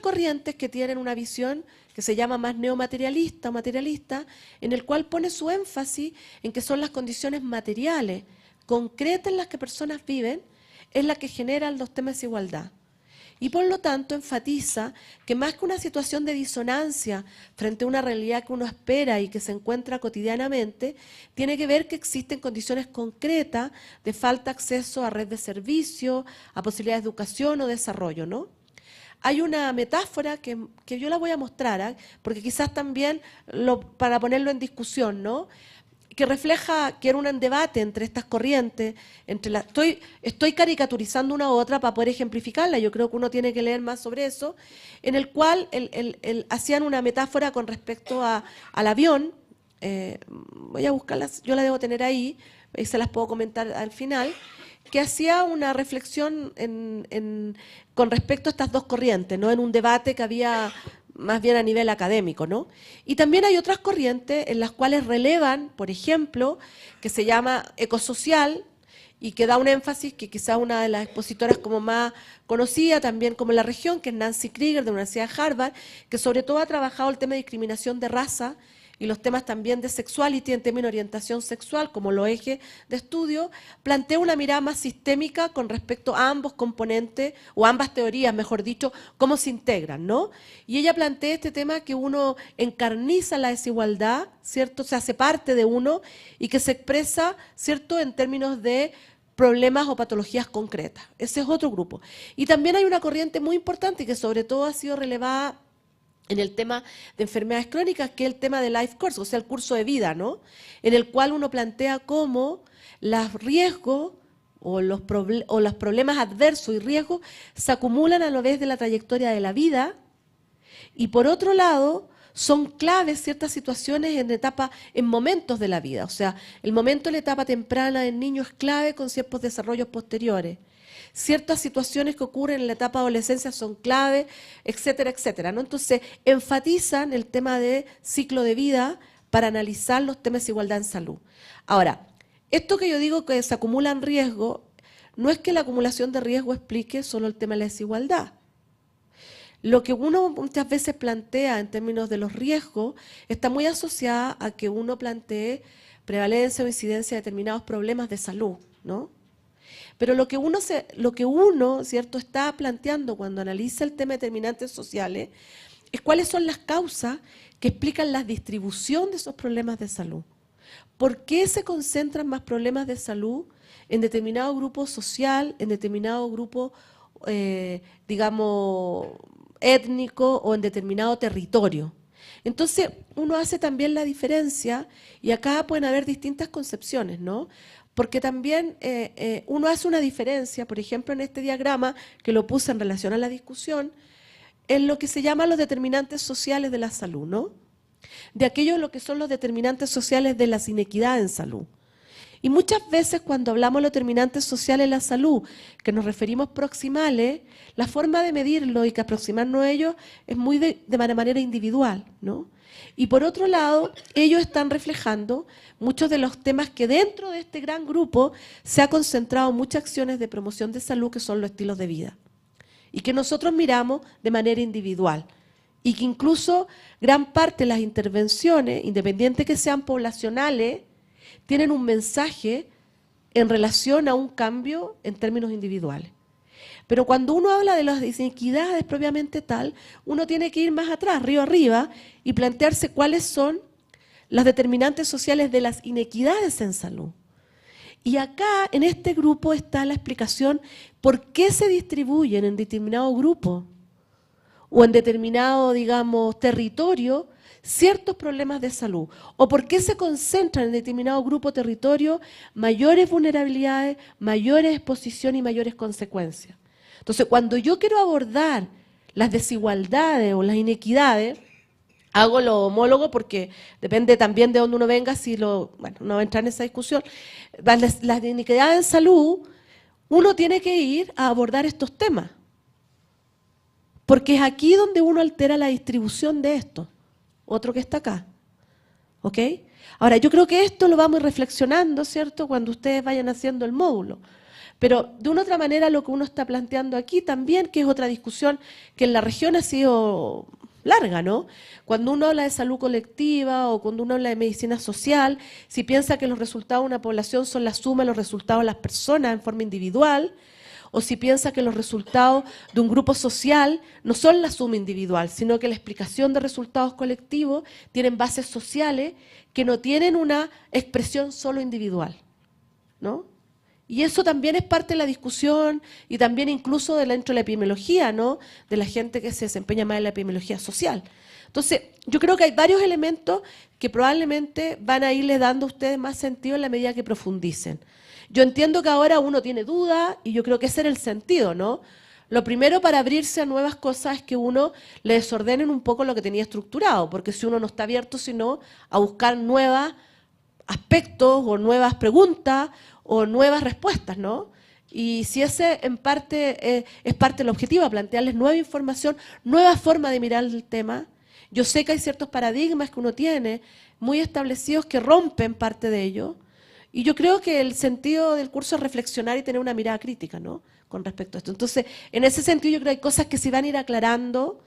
corrientes que tienen una visión que se llama más neomaterialista o materialista, en el cual pone su énfasis en que son las condiciones materiales, concretas en las que personas viven, es la que generan los temas de desigualdad. Y por lo tanto enfatiza que más que una situación de disonancia frente a una realidad que uno espera y que se encuentra cotidianamente, tiene que ver que existen condiciones concretas de falta de acceso a red de servicios, a posibilidades de educación o desarrollo, ¿no? Hay una metáfora que yo la voy a mostrar, ¿eh? Porque quizás también para ponerlo en discusión, ¿no? Que refleja que era un debate entre estas corrientes, estoy caricaturizando una u otra para poder ejemplificarla, yo creo que uno tiene que leer más sobre eso, en el cual hacían una metáfora con respecto al avión, voy a buscarlas, yo la debo tener ahí, y se las puedo comentar al final, que hacía una reflexión con respecto a estas dos corrientes, ¿no? En un debate que había más bien a nivel académico, ¿no? Y también hay otras corrientes en las cuales relevan, por ejemplo, que se llama ecosocial y que da un énfasis que quizá una de las expositoras como más conocida también como en la región, que es Nancy Krieger de la Universidad de Harvard, que sobre todo ha trabajado el tema de discriminación de raza y los temas también de sexuality en términos de orientación sexual como los ejes de estudio, plantea una mirada más sistémica con respecto a ambos componentes, o ambas teorías, mejor dicho, cómo se integran, ¿no? Y ella plantea este tema que uno encarniza la desigualdad, ¿cierto? Se hace parte de uno y que se expresa, ¿cierto?, en términos de problemas o patologías concretas. Ese es otro grupo. Y también hay una corriente muy importante y que sobre todo ha sido relevada en el tema de enfermedades crónicas, que es el tema de life course, o sea, el curso de vida, ¿no? En el cual uno plantea cómo los riesgos o los problemas adversos y riesgos se acumulan a lo largo de la trayectoria de la vida, y por otro lado, son claves ciertas situaciones en momentos de la vida. O sea, el momento de la etapa temprana del niño es clave con ciertos desarrollos posteriores. Ciertas situaciones que ocurren en la etapa de adolescencia son clave, etcétera, etcétera, ¿no? Entonces, enfatizan el tema de ciclo de vida para analizar los temas de igualdad en salud. Ahora, esto que yo digo que se acumulan riesgos, no es que la acumulación de riesgo explique solo el tema de la desigualdad. Lo que uno muchas veces plantea en términos de los riesgos está muy asociada a que uno plantee prevalencia o incidencia de determinados problemas de salud, ¿no? Pero lo que uno, ¿cierto?, está planteando cuando analiza el tema de determinantes sociales es cuáles son las causas que explican la distribución de esos problemas de salud. ¿Por qué se concentran más problemas de salud en determinado grupo social, en determinado grupo, digamos, étnico o en determinado territorio? Entonces, uno hace también la diferencia, y acá pueden haber distintas concepciones, ¿no? Porque también uno hace una diferencia, por ejemplo, en este diagrama, que lo puse en relación a la discusión, en lo que se llaman los determinantes sociales de la salud, ¿no? De aquellos lo que son los determinantes sociales de las inequidades en salud. Y muchas veces cuando hablamos de los determinantes sociales de la salud, que nos referimos proximales, la forma de medirlo y que aproximarnos a ellos es muy de manera individual, ¿no? Y por otro lado, ellos están reflejando muchos de los temas que dentro de este gran grupo se ha concentrado muchas acciones de promoción de salud, que son los estilos de vida, y que nosotros miramos de manera individual, y que incluso gran parte de las intervenciones, independiente que sean poblacionales, tienen un mensaje en relación a un cambio en términos individuales. Pero cuando uno habla de las inequidades propiamente tal, uno tiene que ir más atrás, río arriba, y plantearse cuáles son los determinantes sociales de las inequidades en salud. Y acá, en este grupo, está la explicación por qué se distribuyen en determinado grupo o en determinado, digamos, territorio ciertos problemas de salud, o por qué se concentran en determinado grupo o territorio mayores vulnerabilidades, mayores exposición y mayores consecuencias. Entonces, cuando yo quiero abordar las desigualdades o las inequidades, hago lo homólogo porque depende también de dónde uno venga, bueno, no va a entrar en esa discusión. Las inequidades en salud, uno tiene que ir a abordar estos temas, porque es aquí donde uno altera la distribución de esto. Otro que está acá, ¿ok? Ahora, yo creo que esto lo vamos a ir reflexionando, ¿cierto?, cuando ustedes vayan haciendo el módulo. Pero de una otra manera lo que uno está planteando aquí también, que es otra discusión que en la región ha sido larga, ¿no? Cuando uno habla de salud colectiva o cuando uno habla de medicina social, si piensa que los resultados de una población son la suma de los resultados de las personas en forma individual, o si piensa que los resultados de un grupo social no son la suma individual, sino que la explicación de resultados colectivos tienen bases sociales que no tienen una expresión solo individual, ¿no? Y eso también es parte de la discusión y también incluso dentro de la epidemiología, ¿no? De la gente que se desempeña más en la epidemiología social. Entonces, yo creo que hay varios elementos que probablemente van a irle dando a ustedes más sentido en la medida que profundicen. Yo entiendo que ahora uno tiene dudas y yo creo que ese era el sentido, ¿no? Lo primero para abrirse a nuevas cosas es que uno le desordenen un poco lo que tenía estructurado, porque si uno no está abierto, sino a buscar nuevos aspectos o nuevas preguntas o nuevas respuestas, ¿no? Y si ese en parte es parte del objetivo, plantearles nueva información, nueva forma de mirar el tema. Yo sé que hay ciertos paradigmas que uno tiene muy establecidos que rompen parte de ello. Y yo creo que el sentido del curso es reflexionar y tener una mirada crítica, ¿no? Con respecto a esto. Entonces, en ese sentido yo creo que hay cosas que se van a ir aclarando.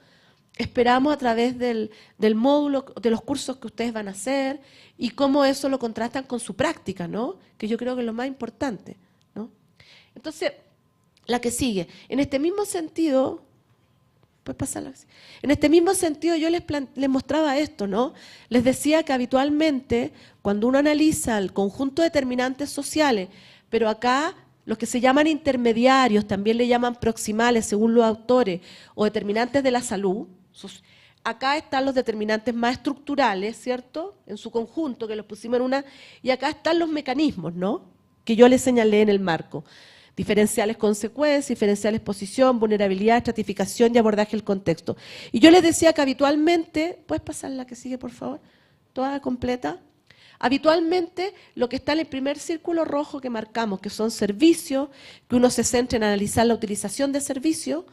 Esperamos a través del módulo, de los cursos que ustedes van a hacer y cómo eso lo contrastan con su práctica, ¿no? Que yo creo que es lo más importante, ¿no? Entonces, la que sigue. En este mismo sentido, pues pasarla. En este mismo sentido yo les mostraba esto, ¿no? Les decía que habitualmente cuando uno analiza el conjunto de determinantes sociales, pero acá los que se llaman intermediarios, también le llaman proximales según los autores, o determinantes de la salud, acá están los determinantes más estructurales, ¿cierto? En su conjunto, que los pusimos en una, y acá están los mecanismos, ¿no? Que yo les señalé en el marco. Diferenciales consecuencias, diferenciales posición, vulnerabilidad, estratificación y abordaje del contexto. Y yo les decía que habitualmente, ¿puedes pasar la que sigue, por favor? Toda completa. Habitualmente, lo que está en el primer círculo rojo que marcamos, que son servicios, que uno se centra en analizar la utilización de servicios,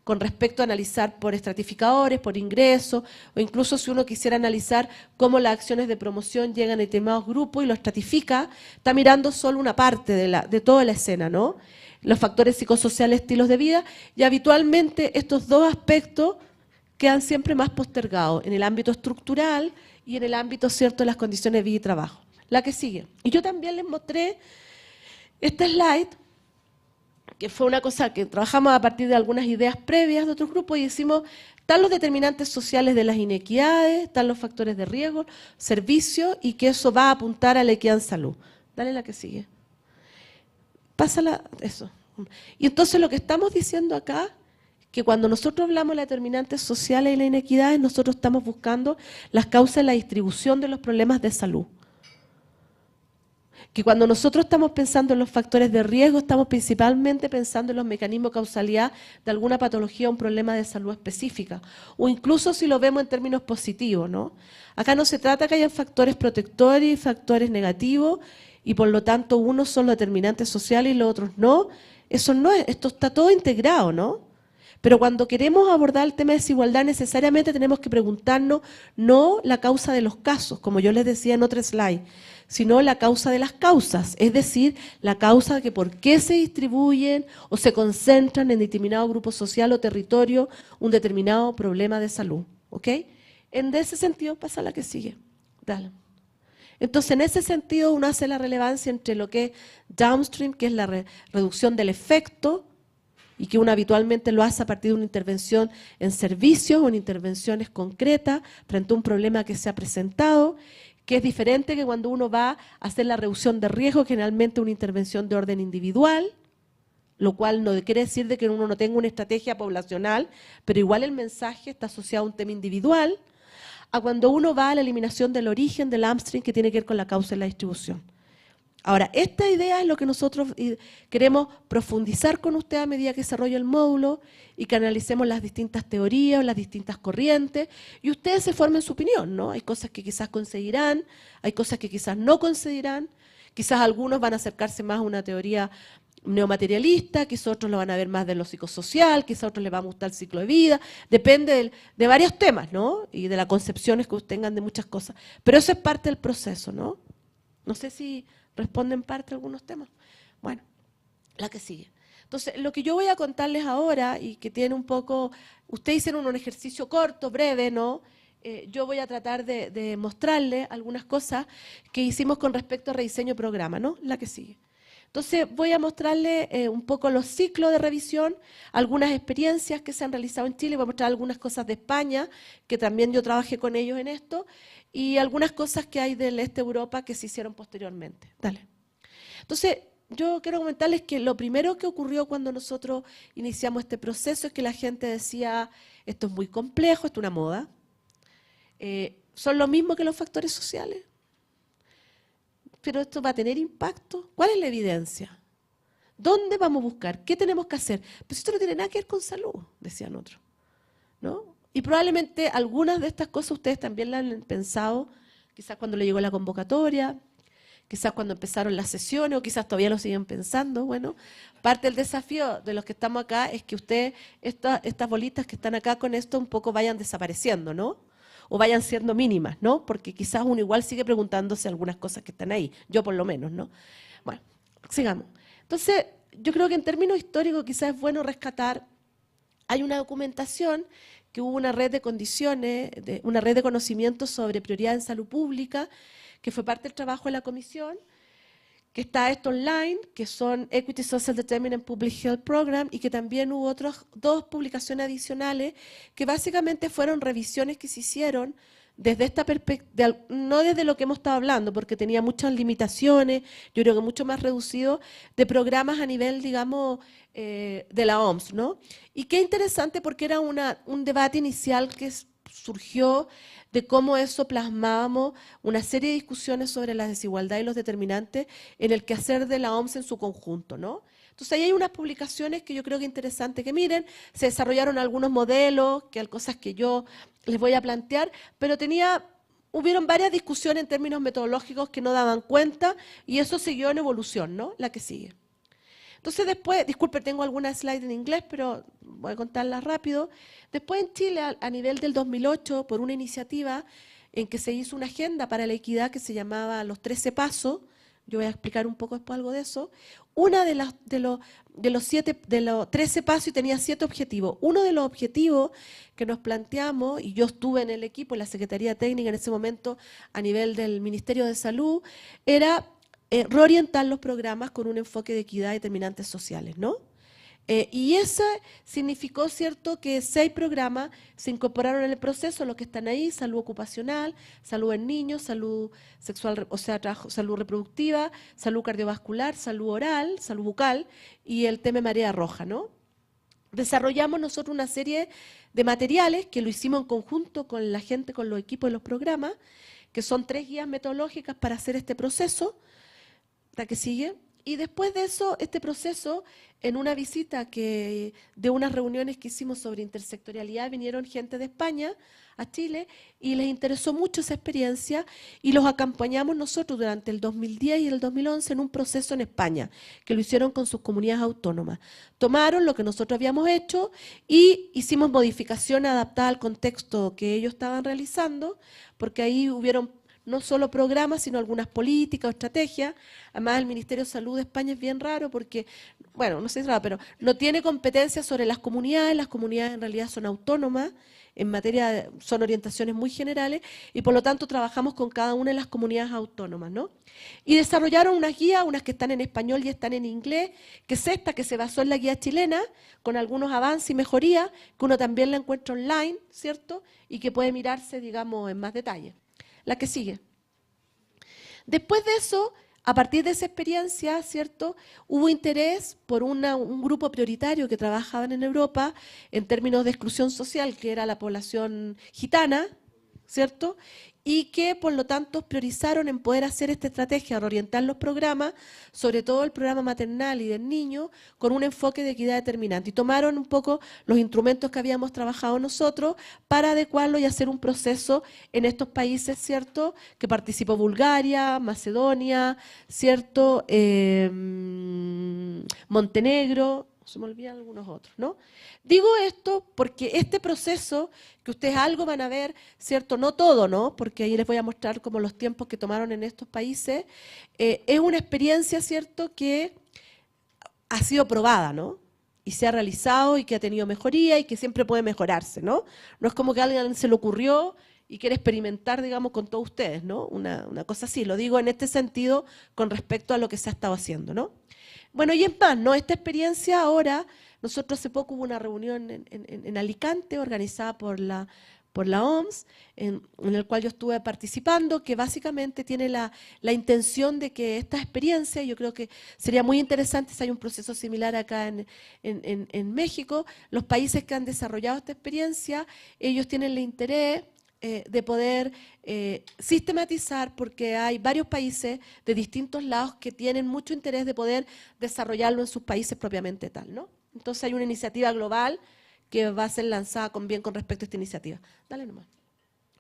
con respecto a analizar por estratificadores, por ingresos, o incluso si uno quisiera analizar cómo las acciones de promoción llegan a determinados grupos y lo estratifica, está mirando solo una parte de toda la escena, ¿no? Los factores psicosociales, estilos de vida, y habitualmente estos dos aspectos quedan siempre más postergados en el ámbito estructural y en el ámbito, ¿cierto?, de las condiciones de vida y trabajo. La que sigue. Y yo también les mostré este slide, que fue una cosa que trabajamos a partir de algunas ideas previas de otros grupos y decimos, están los determinantes sociales de las inequidades, están los factores de riesgo, servicios, y que eso va a apuntar a la equidad en salud. Dale la que sigue. Pásala, eso. Y entonces lo que estamos diciendo acá, que cuando nosotros hablamos de determinantes sociales y las inequidades, nosotros estamos buscando las causas de la distribución de los problemas de salud. Que cuando nosotros estamos pensando en los factores de riesgo, estamos principalmente pensando en los mecanismos de causalidad de alguna patología o un problema de salud específica, o incluso si lo vemos en términos positivos, ¿no? Acá no se trata que haya factores protectores y factores negativos, y por lo tanto unos son los determinantes sociales y los otros no. Eso no es, esto está todo integrado, ¿no? Pero cuando queremos abordar el tema de desigualdad, necesariamente tenemos que preguntarnos no la causa de los casos, como yo les decía en otro slide, sino la causa de las causas, es decir, la causa de que por qué se distribuyen o se concentran en determinado grupo social o territorio un determinado problema de salud, ¿ok? En ese sentido, pasa la que sigue, dale. Entonces, en ese sentido, uno hace la relevancia entre lo que es downstream, que es la reducción del efecto, y que uno habitualmente lo hace a partir de una intervención en servicios o en intervenciones concretas frente a un problema que se ha presentado, que es diferente que cuando uno va a hacer la reducción de riesgo, generalmente una intervención de orden individual, lo cual no quiere decir de que uno no tenga una estrategia poblacional, pero igual el mensaje está asociado a un tema individual, a cuando uno va a la eliminación del origen del upstream que tiene que ver con la causa y la distribución. Ahora, esta idea es lo que nosotros queremos profundizar con usted a medida que desarrolla el módulo y que analicemos las distintas teorías, las distintas corrientes, y ustedes se formen su opinión, ¿no? Hay cosas que quizás concederán, hay cosas que quizás no concederán, quizás algunos van a acercarse más a una teoría neomaterialista, quizás otros lo van a ver más de lo psicosocial, quizás otros les va a gustar el ciclo de vida, depende de varios temas, ¿no? Y de las concepciones que ustedes tengan de muchas cosas. Pero eso es parte del proceso, ¿no? No sé si responden parte de algunos temas. Bueno, La que sigue. Entonces, lo que yo voy a contarles ahora, y que tiene un poco, ustedes hicieron un ejercicio corto, breve, ¿no? Yo voy a tratar de mostrarles algunas cosas que hicimos con respecto a rediseño de programa, ¿no? La que sigue. Entonces, voy a mostrarles un poco los ciclos de revisión, algunas experiencias que se han realizado en Chile, voy a mostrar algunas cosas de España, que también yo trabajé con ellos en esto, y algunas cosas que hay del este de Europa que se hicieron posteriormente. Dale. Entonces, yo quiero comentarles que lo primero que ocurrió cuando nosotros iniciamos este proceso es que la gente decía, esto es muy complejo, esto es una moda, son lo mismo que los factores sociales, pero esto va a tener impacto. ¿Cuál es la evidencia? ¿Dónde vamos a buscar? ¿Qué tenemos que hacer? Pues esto no tiene nada que ver con salud, decían otros, ¿no? Y probablemente algunas de estas cosas ustedes también las han pensado, quizás cuando le llegó la convocatoria, quizás cuando empezaron las sesiones o quizás todavía lo siguen pensando. Bueno, parte del desafío de los que estamos acá es que ustedes, estas bolitas que están acá con esto un poco vayan desapareciendo, ¿no? O vayan siendo mínimas, ¿no? Porque quizás uno igual sigue preguntándose algunas cosas que están ahí, yo por lo menos, ¿no? Bueno, sigamos. Entonces, yo creo que en términos históricos quizás es bueno rescatar, hay una documentación que hubo una red de condiciones, una red de conocimientos sobre prioridad en salud pública, que fue parte del trabajo de la comisión, que está esto online, que son Equity Social Determinant Public Health Program, y que también hubo otras 2 publicaciones adicionales, que básicamente fueron revisiones que se hicieron desde esta perspectiva, no desde lo que hemos estado hablando, porque tenía muchas limitaciones, yo creo que mucho más reducido, de programas a nivel, digamos, de la OMS, ¿no? Y qué interesante porque era un debate inicial que surgió de cómo eso plasmábamos una serie de discusiones sobre la desigualdad y los determinantes en el quehacer de la OMS en su conjunto, ¿no? Entonces ahí hay unas publicaciones que yo creo que es interesante que miren, se desarrollaron algunos modelos, que hay cosas que yo les voy a plantear, pero hubieron varias discusiones en términos metodológicos que no daban cuenta y eso siguió en evolución, ¿no? La que sigue. Entonces después, disculpe, tengo algunas slides en inglés, pero voy a contarlas rápido. Después en Chile, a nivel del 2008, por una iniciativa en que se hizo una agenda para la equidad que se llamaba Los 13 Pasos, yo voy a explicar un poco después algo de eso, una de los 13 pasos y tenía 7 objetivos. Uno de los objetivos que nos planteamos, y yo estuve en el equipo, en la Secretaría Técnica en ese momento, a nivel del Ministerio de Salud, era reorientar los programas con un enfoque de equidad y determinantes sociales, ¿no? Y eso significó, ¿cierto?, que 6 programas se incorporaron en el proceso, los que están ahí: salud ocupacional, salud en niños, salud sexual, o sea, salud reproductiva, salud cardiovascular, salud oral, salud bucal y el tema marea roja, ¿no? Desarrollamos nosotros una serie de materiales que lo hicimos en conjunto con la gente, con los equipos de los programas, que son 3 guías metodológicas para hacer este proceso, la que sigue. Y después de eso, este proceso, en una visita de unas reuniones que hicimos sobre intersectorialidad, vinieron gente de España a Chile y les interesó mucho esa experiencia y los acompañamos nosotros durante el 2010 y el 2011 en un proceso en España, que lo hicieron con sus comunidades autónomas. Tomaron lo que nosotros habíamos hecho y hicimos modificaciones adaptadas al contexto que ellos estaban realizando, porque ahí hubieron no solo programas, sino algunas políticas o estrategias. Además, el Ministerio de Salud de España es bien raro porque, bueno, no sé si es raro, pero no tiene competencia sobre las comunidades en realidad son autónomas, en materia son orientaciones muy generales, y por lo tanto trabajamos con cada una de las comunidades autónomas, ¿no? Y desarrollaron unas guías, unas que están en español y están en inglés, que es esta, que se basó en la guía chilena, con algunos avances y mejorías, que uno también la encuentra online, ¿cierto? Y que puede mirarse, digamos, en más detalle. La que sigue. Después de eso, a partir de esa experiencia, ¿cierto?, hubo interés por un grupo prioritario que trabajaban en Europa en términos de exclusión social, que era la población gitana, ¿cierto?, y que por lo tanto priorizaron en poder hacer esta estrategia, reorientar los programas, sobre todo el programa maternal y del niño, con un enfoque de equidad determinante. Y tomaron un poco los instrumentos que habíamos trabajado nosotros para adecuarlo y hacer un proceso en estos países, ¿cierto?, que participó Bulgaria, Macedonia, ¿cierto?, Montenegro, se me olvidan algunos otros, ¿no? Digo esto porque este proceso, que ustedes algo van a ver, ¿cierto? No todo, ¿no? Porque ahí les voy a mostrar como los tiempos que tomaron en estos países. Es una experiencia, ¿cierto?, que ha sido probada, ¿no? Y se ha realizado y que ha tenido mejoría y que siempre puede mejorarse, ¿no? No es como que a alguien se le ocurrió y quiere experimentar, digamos, con todos ustedes, ¿no? Una cosa así, lo digo en este sentido con respecto a lo que se ha estado haciendo, ¿no? Bueno, y es más, ¿no? Esta experiencia ahora, nosotros hace poco hubo una reunión en Alicante organizada por la OMS, en el cual yo estuve participando, que básicamente tiene la intención de que esta experiencia, yo creo que sería muy interesante si hay un proceso similar acá en México, los países que han desarrollado esta experiencia, ellos tienen el interés de poder sistematizar, porque hay varios países de distintos lados que tienen mucho interés de poder desarrollarlo en sus países propiamente tal, ¿no? Entonces hay una iniciativa global que va a ser lanzada con respecto a esta iniciativa. Dale nomás.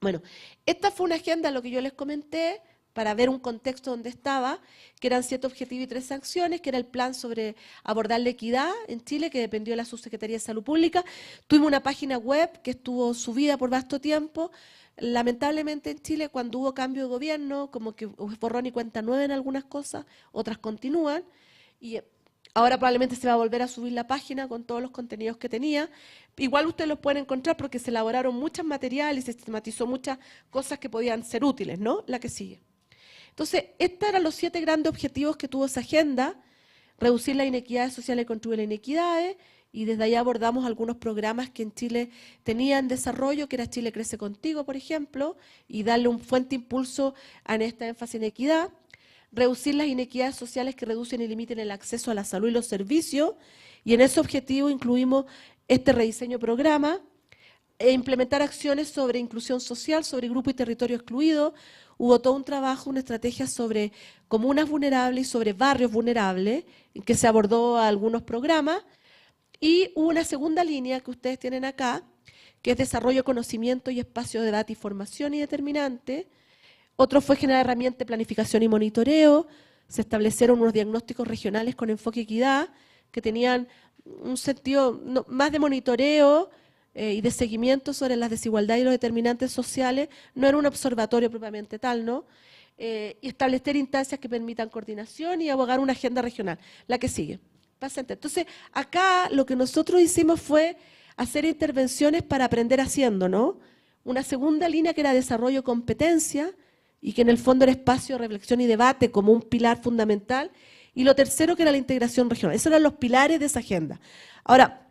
Bueno, esta fue una agenda, lo que yo les comenté, para ver un contexto donde estaba, que eran 7 objetivos y 3 acciones, que era el plan sobre abordar la equidad en Chile, que dependió de la Subsecretaría de Salud Pública. Tuvimos una página web que estuvo subida por vasto tiempo. Lamentablemente en Chile, cuando hubo cambio de gobierno, como que borrón y cuenta nueva en algunas cosas, otras continúan, y ahora probablemente se va a volver a subir la página con todos los contenidos que tenía. Igual ustedes los pueden encontrar porque se elaboraron muchos materiales y se sistematizó muchas cosas que podían ser útiles, ¿no? La que sigue. Entonces, estos eran los 7 grandes objetivos que tuvo esa agenda: reducir las inequidades sociales y contribuir a las inequidades, y desde ahí abordamos algunos programas que en Chile tenían desarrollo, que era Chile Crece Contigo, por ejemplo, y darle un fuerte impulso a esta énfasis en equidad. Reducir las inequidades sociales que reducen y limiten el acceso a la salud y los servicios, y en ese objetivo incluimos este rediseño de programa, e implementar acciones sobre inclusión social, sobre grupo y territorio excluido. Hubo todo un trabajo, una estrategia sobre comunas vulnerables y sobre barrios vulnerables, en que se abordó algunos programas, y hubo una segunda línea que ustedes tienen acá, que es desarrollo, conocimiento y espacio de debate y formación y determinante. Otro fue generar herramientas de planificación y monitoreo. Se establecieron unos diagnósticos regionales con enfoque equidad, que tenían un sentido más de monitoreo y de seguimiento sobre las desigualdades y los determinantes sociales. No era un observatorio propiamente tal, ¿no? Y establecer instancias que permitan coordinación y abogar una agenda regional. La que sigue. Paciente. Entonces, acá lo que nosotros hicimos fue hacer intervenciones para aprender haciendo, ¿no? Una segunda línea que era desarrollo competencia, y que en el fondo era espacio de reflexión y debate como un pilar fundamental, y lo tercero que era la integración regional. Esos eran los pilares de esa agenda. Ahora,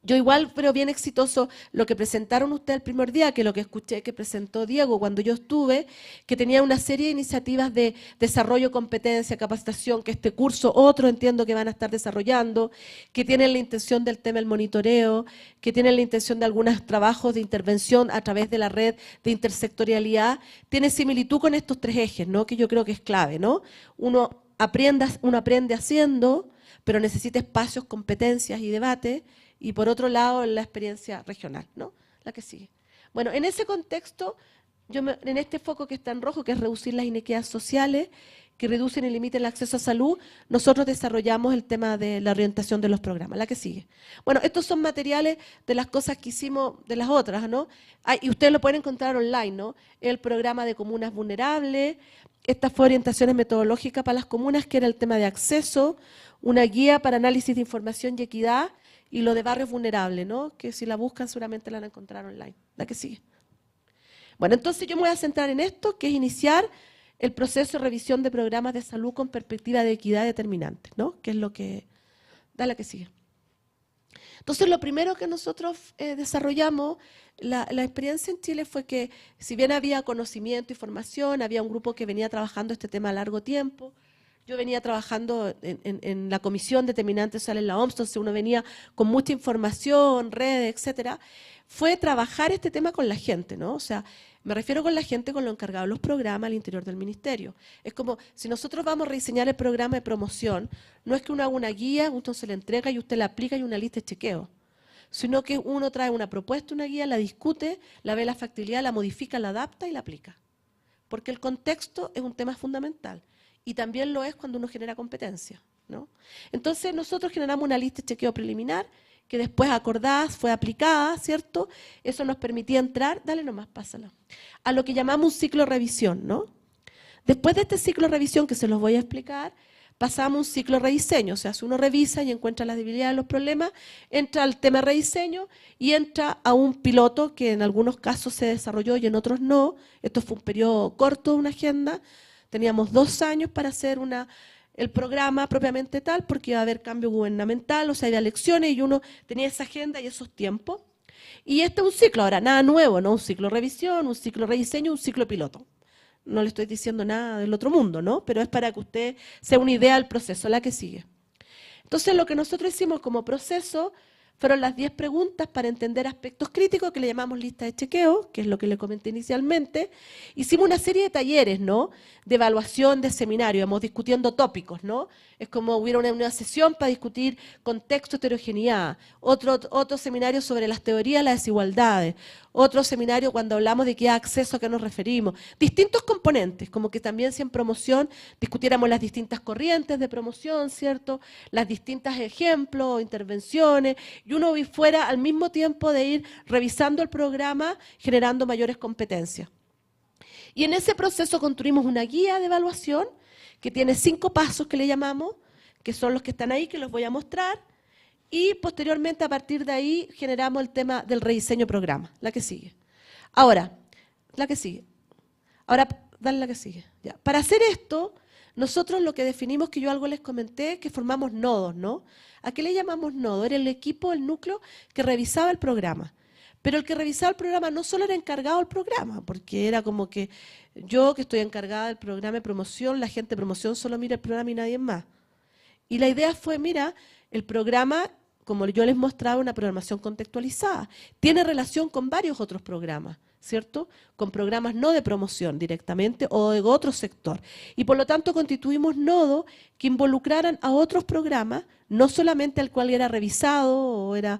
yo igual creo bien exitoso lo que presentaron ustedes el primer día, que lo que escuché que presentó Diego cuando yo estuve, que tenía una serie de iniciativas de desarrollo, competencia, capacitación, que este curso, otro entiendo que van a estar desarrollando, que tienen la intención del tema del monitoreo, que tienen la intención de algunos trabajos de intervención a través de la red de intersectorialidad. Tiene similitud con estos 3 ejes, ¿no? Que yo creo que es clave, ¿no? Uno aprende haciendo, pero necesita espacios, competencias y debate. Y por otro lado, la experiencia regional, ¿no? La que sigue. Bueno, en ese contexto, en este foco que está en rojo, que es reducir las inequidades sociales, que reducen y limiten el acceso a salud, nosotros desarrollamos el tema de la orientación de los programas. La que sigue. Bueno, estos son materiales de las cosas que hicimos de las otras, ¿no? Y ustedes lo pueden encontrar online, ¿no? El programa de comunas vulnerables, esta fue orientaciones metodológicas para las comunas, que era el tema de acceso, una guía para análisis de información y equidad, y lo de barrios vulnerables, ¿no? Que si la buscan seguramente la van a encontrar online. La que sigue. Bueno, entonces yo me voy a centrar en esto, que es iniciar el proceso de revisión de programas de salud con perspectiva de equidad determinante, ¿no? Que es lo que... Da la que sigue. Entonces, lo primero que nosotros desarrollamos, la experiencia en Chile fue que, si bien había conocimiento y formación, había un grupo que venía trabajando este tema a largo tiempo. Yo venía trabajando en la comisión determinante social en la OMS, entonces uno venía con mucha información, redes, etcétera. Fue trabajar este tema con la gente, ¿no? O sea, me refiero con la gente, con lo encargado de los programas al interior del ministerio. Es como, si nosotros vamos a rediseñar el programa de promoción, no es que uno haga una guía, uno se la entrega y usted la aplica y una lista de chequeo, sino que uno trae una propuesta, una guía, la discute, la ve la factibilidad, la modifica, la adapta y la aplica. Porque el contexto es un tema fundamental. Y también lo es cuando uno genera competencia, ¿no? Entonces nosotros generamos una lista de chequeo preliminar que después acordada fue aplicada, ¿cierto? Eso nos permitía entrar, dale nomás, pásala, a lo que llamamos un ciclo de revisión, ¿no? Después de este ciclo de revisión, que se los voy a explicar, pasamos un ciclo de rediseño. O sea, si uno revisa y encuentra las debilidades, los problemas, entra al tema de rediseño y entra a un piloto que en algunos casos se desarrolló y en otros no. Esto fue un periodo corto de una agenda. Teníamos 2 años para hacer el programa propiamente tal, porque iba a haber cambio gubernamental, o sea, había elecciones y uno tenía esa agenda y esos tiempos. Y este es un ciclo, ahora, nada nuevo, ¿no? Un ciclo de revisión, un ciclo de rediseño, un ciclo de piloto. No le estoy diciendo nada del otro mundo, ¿no? Pero es para que usted sea una idea del proceso, la que sigue. Entonces, lo que nosotros hicimos como proceso fueron las 10 preguntas para entender aspectos críticos que le llamamos lista de chequeo, que es lo que le comenté inicialmente. Hicimos una serie de talleres, ¿no? De evaluación, de seminario, íbamos discutiendo tópicos, ¿no? Es como hubiera una sesión para discutir contexto, heterogeneidad, otro seminario sobre las teorías de las desigualdades, otro seminario cuando hablamos de qué acceso, a qué nos referimos, distintos componentes, como que también si en promoción discutiéramos las distintas corrientes de promoción, ¿cierto? Las distintas ejemplos, intervenciones, y uno fuera al mismo tiempo de ir revisando el programa, generando mayores competencias. Y en ese proceso construimos una guía de evaluación que tiene 5 pasos que le llamamos, que son los que están ahí, que los voy a mostrar, y posteriormente a partir de ahí generamos el tema del rediseño programa, la que sigue. Ahora, la que sigue. Ahora, dale la que sigue. Ya. Para hacer esto, nosotros lo que definimos, que yo algo les comenté, que formamos nodos, ¿no? ¿A qué le llamamos nodo? Era el equipo, el núcleo que revisaba el programa. Pero el que revisaba el programa no solo era encargado del programa, porque era como que yo que estoy encargada del programa de promoción, la gente de promoción solo mira el programa y nadie más. Y la idea fue, mira, el programa, como yo les mostraba, una programación contextualizada, tiene relación con varios otros programas, ¿cierto? Con programas no de promoción directamente o de otro sector. Y por lo tanto constituimos nodos que involucraran a otros programas, no solamente al cual era revisado o era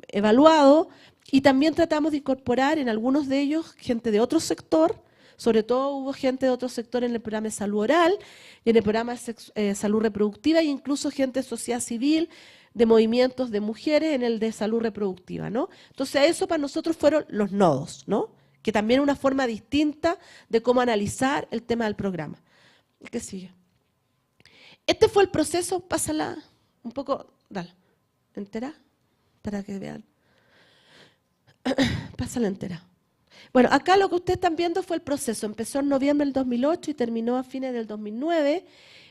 evaluado, y también tratamos de incorporar en algunos de ellos gente de otro sector, sobre todo hubo gente de otro sector en el programa de salud oral, y en el programa de salud reproductiva, e incluso gente de sociedad civil, de movimientos de mujeres en el de salud reproductiva, ¿no? Entonces eso para nosotros fueron los nodos, ¿no? Que también es una forma distinta de cómo analizar el tema del programa. ¿Qué sigue? Este fue el proceso, pásala un poco, dale, entera, para que vean. Pásala entera. Bueno, acá lo que ustedes están viendo fue el proceso. Empezó en noviembre del 2008 y terminó a fines del 2009.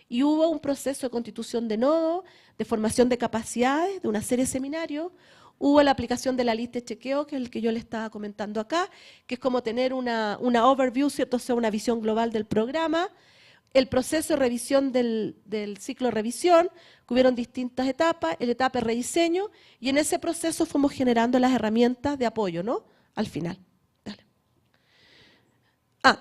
Y hubo un proceso de constitución de nodo, de formación de capacidades, de una serie de seminarios. Hubo la aplicación de la lista de chequeo, que es el que yo le estaba comentando acá, que es como tener una overview, ¿cierto? O sea, una visión global del programa. El proceso de revisión del ciclo de revisión, que hubieron distintas etapas, el etapa de rediseño, y en ese proceso fuimos generando las herramientas de apoyo, ¿no? Al final. Dale.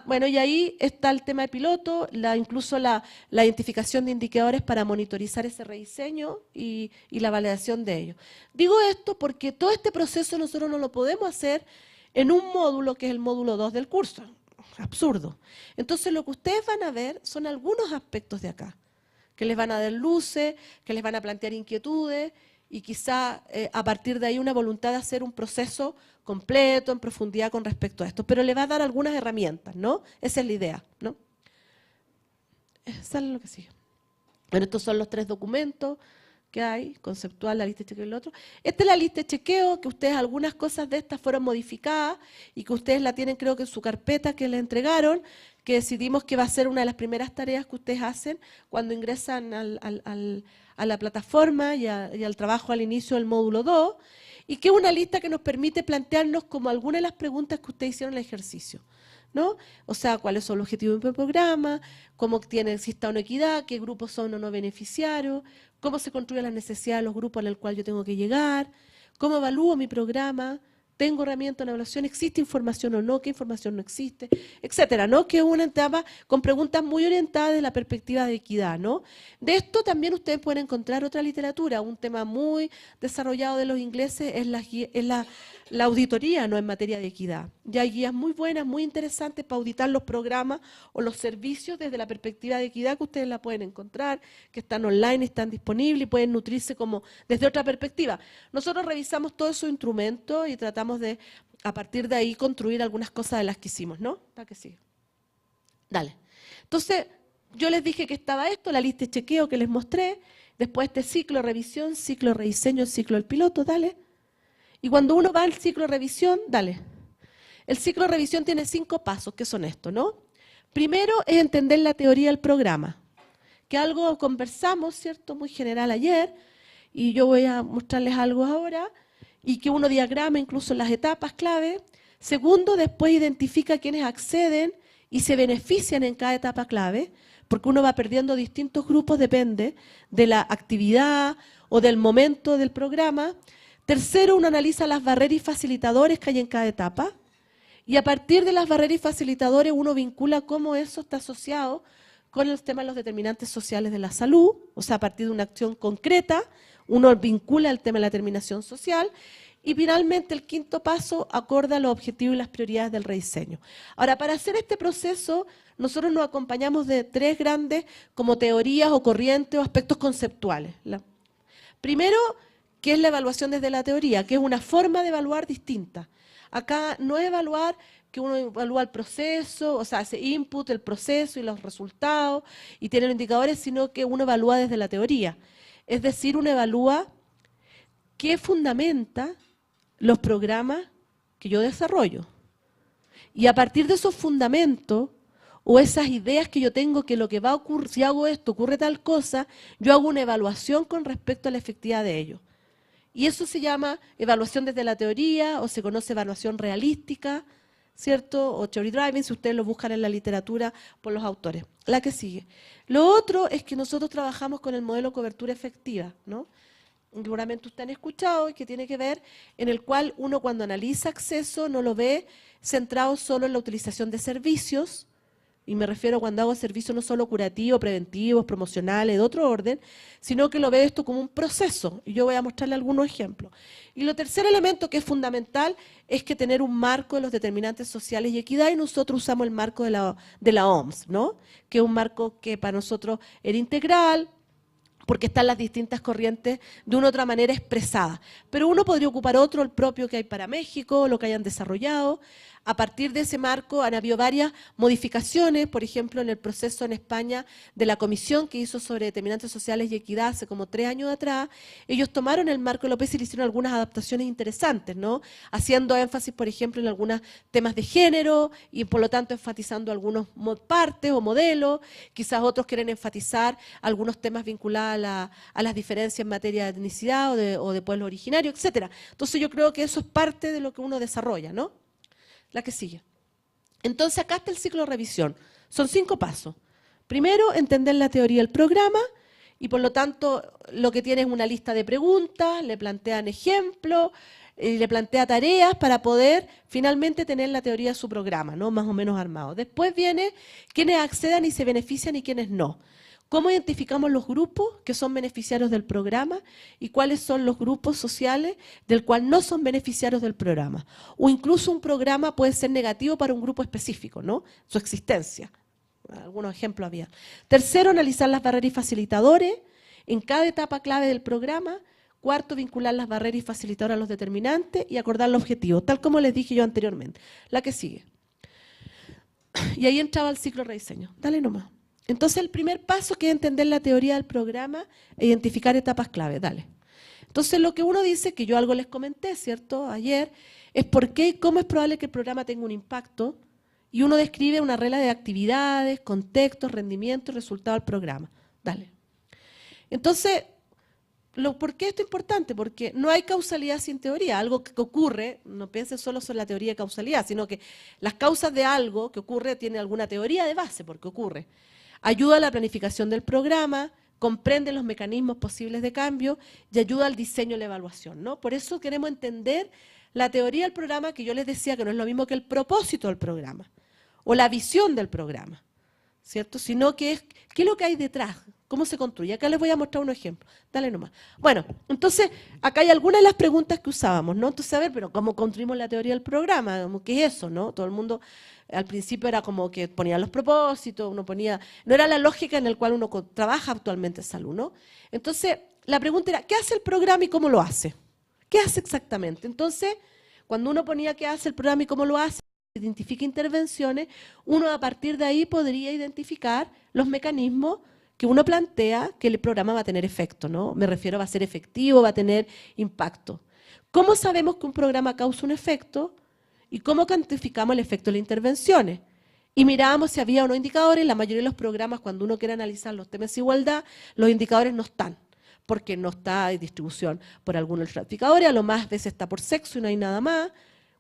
Bueno, y ahí está el tema de piloto, incluso la identificación de indicadores para monitorizar ese rediseño y la validación de ellos. Digo esto porque todo este proceso nosotros no lo podemos hacer en un módulo que es el módulo 2 del curso. Absurdo. Entonces lo que ustedes van a ver son algunos aspectos de acá, que les van a dar luces, que les van a plantear inquietudes y quizá a partir de ahí una voluntad de hacer un proceso completo, en profundidad con respecto a esto, pero le va a dar algunas herramientas, ¿no? Esa es la idea, ¿no? Esa es lo que sigue. Bueno, estos son los 3 documentos que hay, conceptual, la lista de chequeo y el otro. Esta es la lista de chequeo, que ustedes, algunas cosas de estas fueron modificadas y que ustedes la tienen creo que en su carpeta que les entregaron, que decidimos que va a ser una de las primeras tareas que ustedes hacen cuando ingresan a la plataforma y al trabajo al inicio del módulo 2, y que es una lista que nos permite plantearnos como algunas de las preguntas que ustedes hicieron en el ejercicio, ¿no? O sea, cuáles son los objetivos del programa, cómo existe una equidad, qué grupos son o no beneficiarios, cómo se construyen las necesidades de los grupos al cual yo tengo que llegar, cómo evalúo mi programa, tengo herramientas de evaluación, existe información o no, qué información no existe, etcétera, ¿no? Que es una etapa con preguntas muy orientadas de la perspectiva de equidad, ¿no? De esto también ustedes pueden encontrar otra literatura, un tema muy desarrollado de los ingleses es la auditoría, ¿no? En materia de equidad. Ya hay guías muy buenas, muy interesantes para auditar los programas o los servicios desde la perspectiva de equidad, que ustedes la pueden encontrar, que están online, están disponibles y pueden nutrirse como desde otra perspectiva. Nosotros revisamos todos esos instrumentos y tratamos de, a partir de ahí, construir algunas cosas de las que hicimos, ¿no? Para que siga. Dale. Entonces, Yo les dije que estaba esto, la lista de chequeo que les mostré, después este ciclo de revisión, ciclo de rediseño, ciclo del piloto, dale. Y cuando uno va al ciclo de revisión, dale. El ciclo de revisión tiene 5 pasos, que son estos, ¿no? Primero es entender la teoría del programa, que algo conversamos, ¿cierto? Muy general ayer, y yo voy a mostrarles algo ahora, y que uno diagrama incluso las etapas clave. Segundo, después identifica quiénes acceden y se benefician en cada etapa clave, porque uno va perdiendo distintos grupos, depende de la actividad o del momento del programa. Tercero, uno analiza las barreras y facilitadores que hay en cada etapa, y a partir de las barreras y facilitadores uno vincula cómo eso está asociado con los temas de los determinantes sociales de la salud, o sea, a partir de una acción concreta, uno vincula el tema de la determinación social, y finalmente el quinto paso acorda los objetivos y las prioridades del rediseño. Ahora, para hacer este proceso, nosotros nos acompañamos de 3 grandes como teorías o corrientes o aspectos conceptuales. Primero, ¿qué es la evaluación desde la teoría? Que es una forma de evaluar distinta. Acá no es evaluar que uno evalúa el proceso, o sea, hace input, el proceso y los resultados, y tiene los indicadores, sino que uno evalúa desde la teoría. Es decir, uno evalúa qué fundamenta los programas que yo desarrollo. Y a partir de esos fundamentos o esas ideas que yo tengo que lo que va a ocurrir, si hago esto, ocurre tal cosa, yo hago una evaluación con respecto a la efectividad de ello. Y eso se llama evaluación desde la teoría, o se conoce evaluación realística, ¿cierto? O theory driving, si ustedes lo buscan en la literatura por los autores. La que sigue. Lo otro es que nosotros trabajamos con el modelo cobertura efectiva, ¿no? Seguramente ustedes han escuchado, y que tiene que ver en el cual uno cuando analiza acceso no lo ve centrado solo en la utilización de servicios, y me refiero cuando hago servicios no solo curativos, preventivos, promocionales, de otro orden, sino que lo ve esto como un proceso, y yo voy a mostrarle algunos ejemplos. Y lo tercer elemento que es fundamental es que tener un marco de los determinantes sociales y equidad, y nosotros usamos el marco de la OMS, ¿no? Que es un marco que para nosotros era integral, porque están las distintas corrientes de una u otra manera expresadas. Pero uno podría ocupar otro, el propio que hay para México, lo que hayan desarrollado. A partir de ese marco han habido varias modificaciones, por ejemplo, en el proceso en España de la comisión que hizo sobre determinantes sociales y equidad hace como 3 años atrás. Ellos tomaron el marco de López y le hicieron algunas adaptaciones interesantes, ¿no? Haciendo énfasis, por ejemplo, en algunos temas de género y por lo tanto enfatizando algunos partes o modelos. Quizás otros quieren enfatizar algunos temas vinculados a las diferencias en materia de etnicidad o de pueblo originario, etcétera. Entonces yo creo que eso es parte de lo que uno desarrolla, ¿no? La que sigue. Entonces acá está el ciclo de revisión. Son 5 pasos. Primero, entender la teoría del programa, y por lo tanto lo que tiene es una lista de preguntas, le plantean ejemplos, le plantea tareas para poder finalmente tener la teoría de su programa, ¿no? Más o menos armado. Después viene quiénes accedan y se benefician y quiénes no. ¿Cómo identificamos los grupos que son beneficiarios del programa y cuáles son los grupos sociales del cual no son beneficiarios del programa? O incluso un programa puede ser negativo para un grupo específico, ¿no? Su existencia. Algunos ejemplos había. Tercero, analizar las barreras y facilitadores en cada etapa clave del programa. Cuarto, vincular las barreras y facilitadores a los determinantes y acordar los objetivos, tal como les dije yo anteriormente. La que sigue. Y ahí entraba el ciclo de rediseño. Dale nomás. Entonces el primer paso, que es entender la teoría del programa e identificar etapas clave. Dale. Entonces lo que uno dice, que yo algo les comenté, ¿cierto?, ayer, es por qué y cómo es probable que el programa tenga un impacto, y uno describe una regla de actividades, contextos, rendimientos, resultados del programa. Dale. Entonces, ¿por qué esto es importante? Porque no hay causalidad sin teoría. Algo que ocurre, no piensen solo sobre la teoría de causalidad, sino que las causas de algo que ocurre tienen alguna teoría de base, porque ocurre. Ayuda a la planificación del programa, comprende los mecanismos posibles de cambio y ayuda al diseño y la evaluación, ¿no? Por eso queremos entender la teoría del programa, que yo les decía que no es lo mismo que el propósito del programa o la visión del programa, ¿cierto? Sino que es qué es lo que hay detrás, cómo se construye. Acá les voy a mostrar un ejemplo. Dale nomás. Bueno, entonces, acá hay algunas de las preguntas que usábamos, ¿no? Entonces, a ver, pero ¿cómo construimos la teoría del programa? ¿Qué es eso, no? Todo el mundo al principio era como que ponía los propósitos, uno ponía... No era la lógica en la cual uno trabaja actualmente en salud, ¿no? Entonces, la pregunta era, ¿qué hace el programa y cómo lo hace? ¿Qué hace exactamente? Entonces, cuando uno ponía qué hace el programa y cómo lo hace, identifica intervenciones, uno a partir de ahí podría identificar los mecanismos que uno plantea que el programa va a tener efecto, ¿no? Me refiero, va a ser efectivo, va a tener impacto. ¿Cómo sabemos que un programa causa un efecto? ¿Y cómo cuantificamos el efecto de las intervenciones? Y mirábamos si había o no indicadores. La mayoría de los programas, cuando uno quiere analizar los temas de igualdad, los indicadores no están, porque no está en distribución por algunos estratificadores, a lo más veces está por sexo y no hay nada más.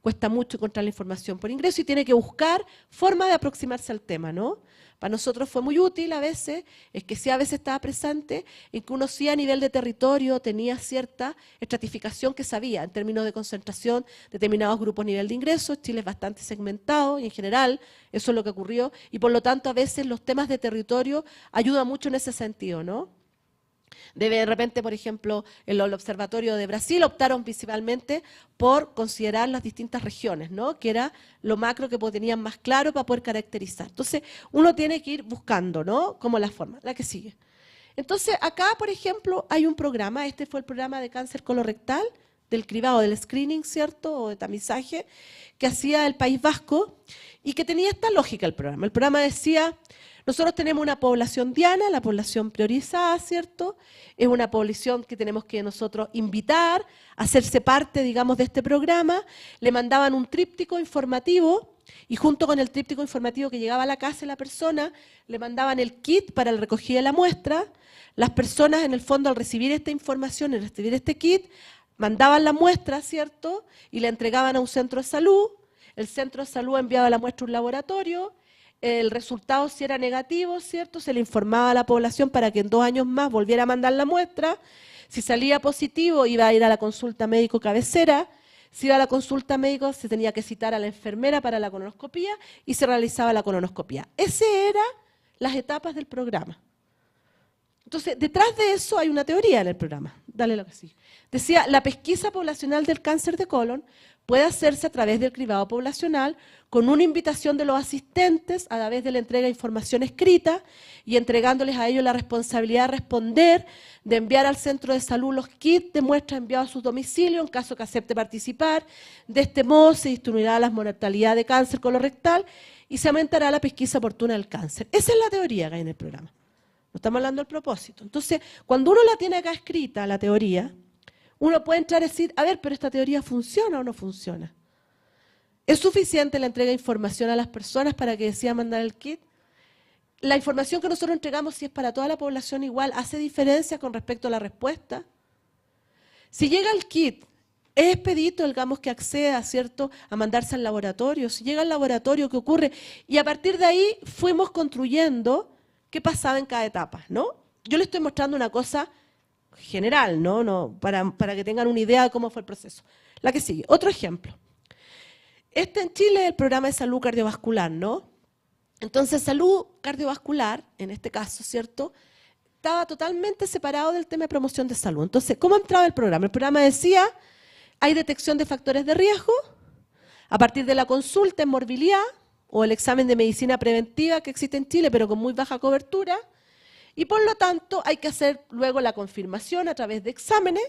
Cuesta mucho encontrar la información por ingreso y tiene que buscar forma de aproximarse al tema, ¿no? Para nosotros fue muy útil a veces, es que sí a veces estaba presente, en que uno sí a nivel de territorio tenía cierta estratificación que sabía, en términos de concentración, determinados grupos a nivel de ingresos. Chile es bastante segmentado y en general eso es lo que ocurrió, y por lo tanto a veces los temas de territorio ayudan mucho en ese sentido, ¿no? De repente, por ejemplo, en el Observatorio de Brasil optaron principalmente por considerar las distintas regiones, ¿no? Que era lo macro que tenían más claro para poder caracterizar. Entonces, uno tiene que ir buscando, ¿no? Como la forma, la que sigue. Entonces, acá, por ejemplo, hay un programa, este fue el programa de cáncer colorectal, del cribado, del screening, ¿cierto?, o de tamizaje, que hacía el País Vasco, y que tenía esta lógica el programa. El programa decía, nosotros tenemos una población diana, la población priorizada, ¿cierto? Es una población que tenemos que nosotros invitar a hacerse parte, digamos, de este programa. Le mandaban un tríptico informativo, y junto con el tríptico informativo que llegaba a la casa de la persona, le mandaban el kit para el recogido de la muestra. Las personas, en el fondo, al recibir esta información, al recibir este kit, mandaban la muestra, ¿cierto?, y la entregaban a un centro de salud. El centro de salud enviaba la muestra a un laboratorio. El resultado, si era negativo, ¿cierto?, se le informaba a la población para que en 2 años más volviera a mandar la muestra. Si salía positivo, iba a ir a la consulta médico cabecera. Si iba a la consulta médico, se tenía que citar a la enfermera para la colonoscopía y se realizaba la colonoscopía. Esas eran las etapas del programa. Entonces, detrás de eso hay una teoría en el programa. Dale lo que sí. Decía, la pesquisa poblacional del cáncer de colon puede hacerse a través del cribado poblacional con una invitación de los asistentes a través de la entrega de información escrita y entregándoles a ellos la responsabilidad de responder, de enviar al centro de salud los kits de muestra enviados a sus domicilios en caso que acepte participar. De este modo se disminuirá la mortalidad de cáncer colorectal y se aumentará la pesquisa oportuna del cáncer. Esa es la teoría que hay en el programa. No estamos hablando del propósito. Entonces, cuando uno la tiene acá escrita, la teoría, uno puede entrar y decir, a ver, pero esta teoría ¿funciona o no funciona? ¿Es suficiente la entrega de información a las personas para que decidan mandar el kit? ¿La información que nosotros entregamos, si es para toda la población igual, hace diferencia con respecto a la respuesta? Si llega el kit, ¿es expedito, digamos, que acceda, ¿cierto?, a mandarse al laboratorio? Si llega al laboratorio, ¿qué ocurre? Y a partir de ahí fuimos construyendo qué pasaba en cada etapa, ¿no? Yo les estoy mostrando una cosa general, ¿no? Para que tengan una idea de cómo fue el proceso. La que sigue, otro ejemplo. Este en Chile es el programa de salud cardiovascular, ¿no? Entonces, salud cardiovascular, en este caso, ¿cierto?, estaba totalmente separado del tema de promoción de salud. Entonces, ¿cómo entraba el programa? El programa decía, hay detección de factores de riesgo, a partir de la consulta en morbilidad, o el examen de medicina preventiva que existe en Chile, pero con muy baja cobertura, y por lo tanto hay que hacer luego la confirmación a través de exámenes.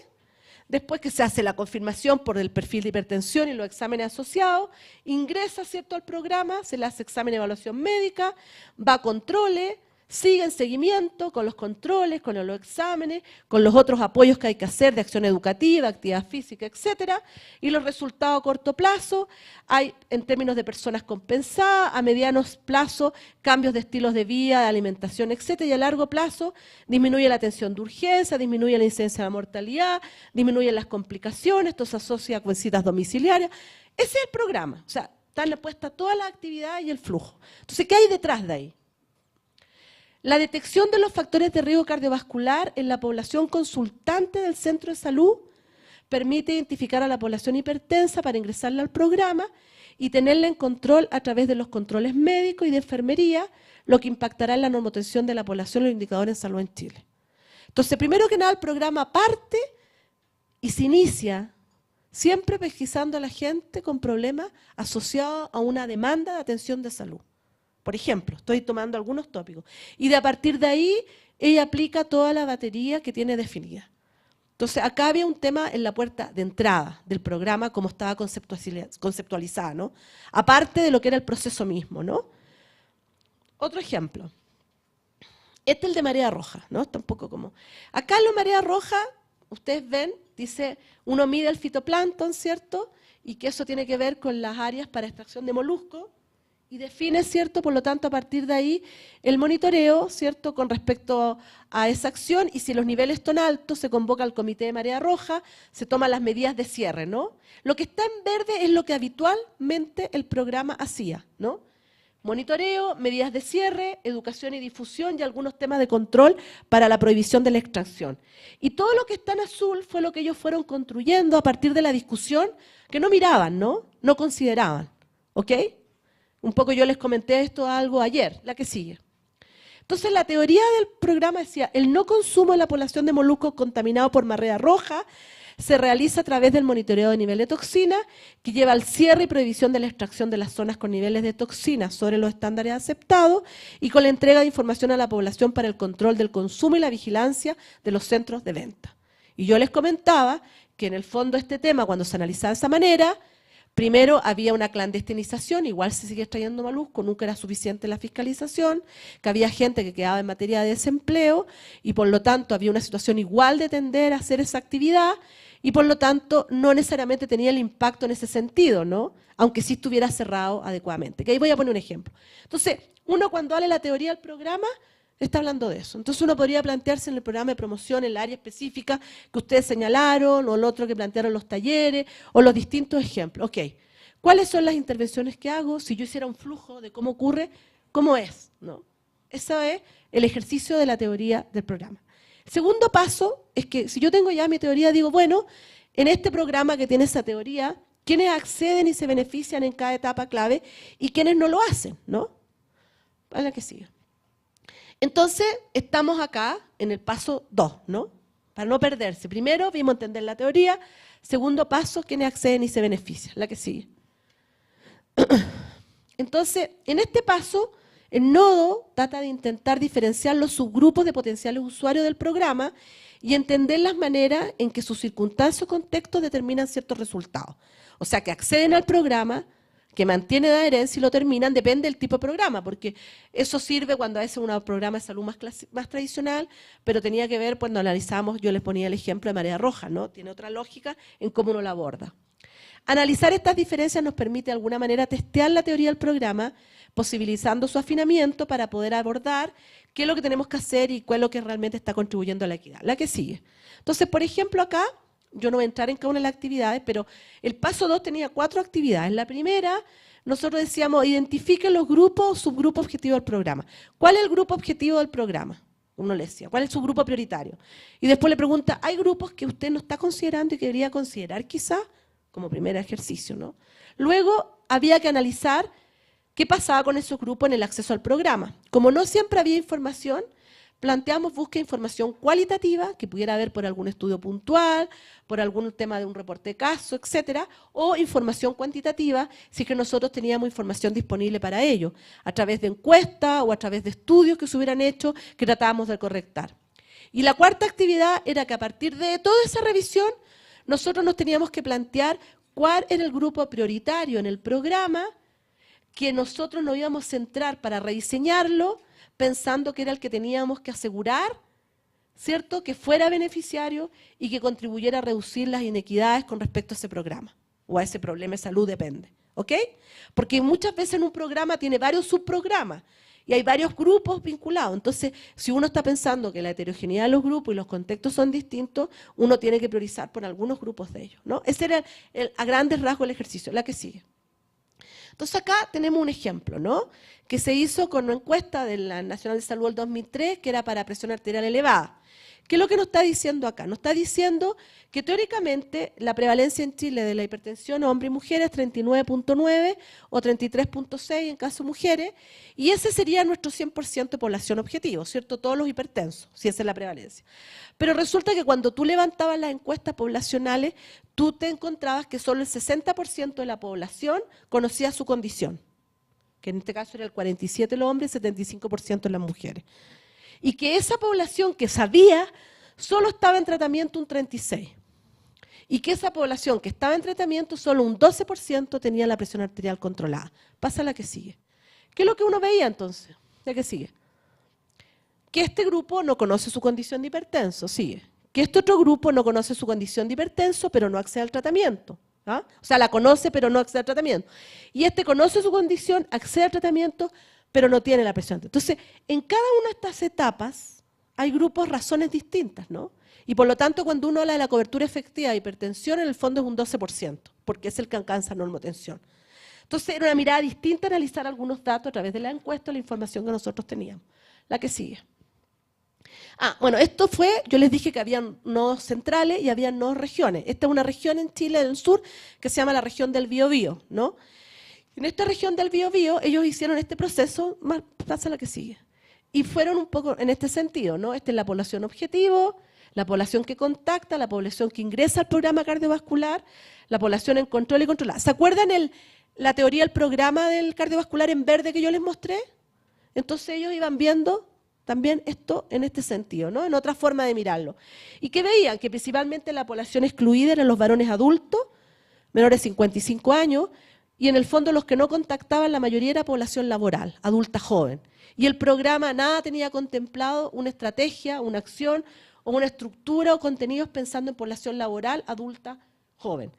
Después que se hace la confirmación por el perfil de hipertensión y los exámenes asociados, ingresa, ¿cierto?, al programa, se le hace examen de evaluación médica, va a controles, sigue en seguimiento con los controles, con los exámenes, con los otros apoyos que hay que hacer de acción educativa, actividad física, etcétera, y los resultados a corto plazo, hay en términos de personas compensadas, a mediano plazo, cambios de estilos de vida, de alimentación, etcétera, y a largo plazo disminuye la atención de urgencia, disminuye la incidencia de la mortalidad, disminuyen las complicaciones, esto se asocia con visitas domiciliarias. Ese es el programa, o sea, están puestas toda la actividad y el flujo. Entonces, ¿qué hay detrás de ahí? La detección de los factores de riesgo cardiovascular en la población consultante del centro de salud permite identificar a la población hipertensa para ingresarla al programa y tenerla en control a través de los controles médicos y de enfermería, lo que impactará en la normotensión de la población y los indicadores de salud en Chile. Entonces, primero que nada, el programa parte y se inicia siempre pesquisando a la gente con problemas asociados a una demanda de atención de salud. Por ejemplo, estoy tomando algunos tópicos. Y a partir de ahí, ella aplica toda la batería que tiene definida. Entonces, acá había un tema en la puerta de entrada del programa, como estaba conceptualizada, ¿no? Aparte de lo que era el proceso mismo, ¿no? Otro ejemplo. Este es el de marea roja, ¿no? Está un poco como... Acá en la marea roja, ustedes ven, dice, uno mide el fitoplancton, ¿cierto? Y que eso tiene que ver con las áreas para extracción de moluscos, y define, ¿cierto?, por lo tanto, a partir de ahí, el monitoreo, ¿cierto?, con respecto a esa acción, y si los niveles son altos, se convoca al comité de marea roja, se toman las medidas de cierre, ¿no? Lo que está en verde es lo que habitualmente el programa hacía, ¿no? Monitoreo, medidas de cierre, educación y difusión y algunos temas de control para la prohibición de la extracción. Y todo lo que está en azul fue lo que ellos fueron construyendo a partir de la discusión que no miraban, ¿no? No consideraban, ¿ok? Un poco yo les comenté esto algo ayer, la que sigue. Entonces la teoría del programa decía, el no consumo en la población de moluscos contaminados por marea roja se realiza a través del monitoreo de nivel de toxina, que lleva al cierre y prohibición de la extracción de las zonas con niveles de toxinas sobre los estándares aceptados y con la entrega de información a la población para el control del consumo y la vigilancia de los centros de venta. Y yo les comentaba que en el fondo este tema, cuando se analizaba de esa manera, primero había una clandestinización, igual se sigue extrayendo molusco, nunca era suficiente la fiscalización, que había gente que quedaba en materia de desempleo y por lo tanto había una situación igual de tender a hacer esa actividad y por lo tanto no necesariamente tenía el impacto en ese sentido, ¿no? Aunque sí estuviera cerrado adecuadamente. Que ahí voy a poner un ejemplo. Entonces, uno cuando habla de la teoría del programa, está hablando de eso. Entonces uno podría plantearse en el programa de promoción, en la área específica que ustedes señalaron, o el otro que plantearon los talleres, o los distintos ejemplos. Ok, ¿cuáles son las intervenciones que hago? Si yo hiciera un flujo de cómo ocurre, ¿cómo es? ¿No? Ese es el ejercicio de la teoría del programa. El segundo paso es que si yo tengo ya mi teoría, digo, bueno, en este programa que tiene esa teoría, ¿quiénes acceden y se benefician en cada etapa clave y quiénes no lo hacen? ¿No? Para que siga. Entonces, estamos acá en el paso 2, ¿no? Para no perderse. Primero, vimos entender la teoría. Segundo paso, quiénes acceden y se benefician. La que sigue. Entonces, en este paso, el nodo trata de intentar diferenciar los subgrupos de potenciales usuarios del programa y entender las maneras en que sus circunstancias o contextos determinan ciertos resultados. O sea, que acceden al programa, que mantiene la adherencia y lo terminan, depende del tipo de programa, porque eso sirve cuando a veces un programa de salud más tradicional, pero tenía que ver cuando analizamos, yo les ponía el ejemplo de marea roja, ¿no? Tiene otra lógica en cómo uno la aborda. Analizar estas diferencias nos permite de alguna manera testear la teoría del programa, posibilitando su afinamiento para poder abordar qué es lo que tenemos que hacer y cuál es lo que realmente está contribuyendo a la equidad. La que sigue. Entonces, por ejemplo, acá, yo no voy a entrar en cada una de las actividades, pero el paso 2 tenía 4 actividades. La primera, nosotros decíamos, identifiquen los grupos o subgrupos objetivos del programa. ¿Cuál es el grupo objetivo del programa? Uno le decía, ¿cuál es su grupo prioritario? Y después le pregunta, ¿hay grupos que usted no está considerando y que debería considerar quizá? Como primer ejercicio, ¿no? Luego había que analizar qué pasaba con esos grupos en el acceso al programa. Como no siempre había información, planteamos búsqueda de información cualitativa, que pudiera haber por algún estudio puntual, por algún tema de un reporte de caso, etcétera, o información cuantitativa, si es que nosotros teníamos información disponible para ello, a través de encuestas o a través de estudios que se hubieran hecho, que tratábamos de correctar. Y la cuarta actividad era que a partir de toda esa revisión, nosotros nos teníamos que plantear cuál era el grupo prioritario en el programa que nosotros nos íbamos a centrar para rediseñarlo, pensando que era el que teníamos que asegurar, ¿cierto?, que fuera beneficiario y que contribuyera a reducir las inequidades con respecto a ese programa, o a ese problema de salud, depende, ¿ok? Porque muchas veces en un programa tiene varios subprogramas, y hay varios grupos vinculados. Entonces, si uno está pensando que la heterogeneidad de los grupos y los contextos son distintos, uno tiene que priorizar por algunos grupos de ellos, ¿no? Ese era a grandes rasgos el ejercicio. La que sigue. Entonces acá tenemos un ejemplo, ¿no? Que se hizo con una encuesta de la Nacional de Salud del 2003, que era para presión arterial elevada. ¿Qué es lo que nos está diciendo acá? Nos está diciendo que teóricamente la prevalencia en Chile de la hipertensión hombre y mujeres es 39.9 o 33.6 en caso de mujeres, y ese sería nuestro 100% de población objetivo, ¿cierto? Todos los hipertensos, si esa es la prevalencia. Pero resulta que cuando tú levantabas las encuestas poblacionales, tú te encontrabas que solo el 60% de la población conocía su condición, que en este caso era el 47% los hombres y el 75% las mujeres. Y que esa población que sabía solo estaba en tratamiento un 36%. Y que esa población que estaba en tratamiento, solo un 12% tenía la presión arterial controlada. Pasa a la que sigue. ¿Qué es lo que uno veía entonces? La que sigue. Que este grupo no conoce su condición de hipertenso, sigue. Que este otro grupo no conoce su condición de hipertenso, pero no accede al tratamiento. ¿Ah? O sea, la conoce, pero no accede al tratamiento. Y este conoce su condición, accede al tratamiento, pero no tiene la presión. Entonces, en cada una de estas etapas hay grupos, razones distintas, ¿no? Y por lo tanto, cuando uno habla de la cobertura efectiva de hipertensión, en el fondo es un 12%, porque es el que alcanza normotensión. Entonces, era una mirada distinta a analizar algunos datos a través de la encuesta o la información que nosotros teníamos. La que sigue. Bueno, esto fue, yo les dije que había nodos centrales y había nodos regiones. Esta es una región en Chile del sur que se llama la región del Biobío, ¿no? En esta región del Biobío ellos hicieron este proceso, más pasa la que sigue. Y fueron un poco en este sentido, ¿no? Esta es la población objetivo, la población que contacta, la población que ingresa al programa cardiovascular, la población en control y controlada. ¿Se acuerdan la teoría del programa del cardiovascular en verde que yo les mostré? Entonces ellos iban viendo también esto en este sentido, ¿no? En otra forma de mirarlo. ¿Y qué veían? Que principalmente la población excluida eran los varones adultos, menores de 55 años, y en el fondo los que no contactaban, la mayoría era población laboral, adulta joven. Y el programa nada tenía contemplado una estrategia, una acción, o una estructura o contenidos pensando en población laboral, adulta, joven.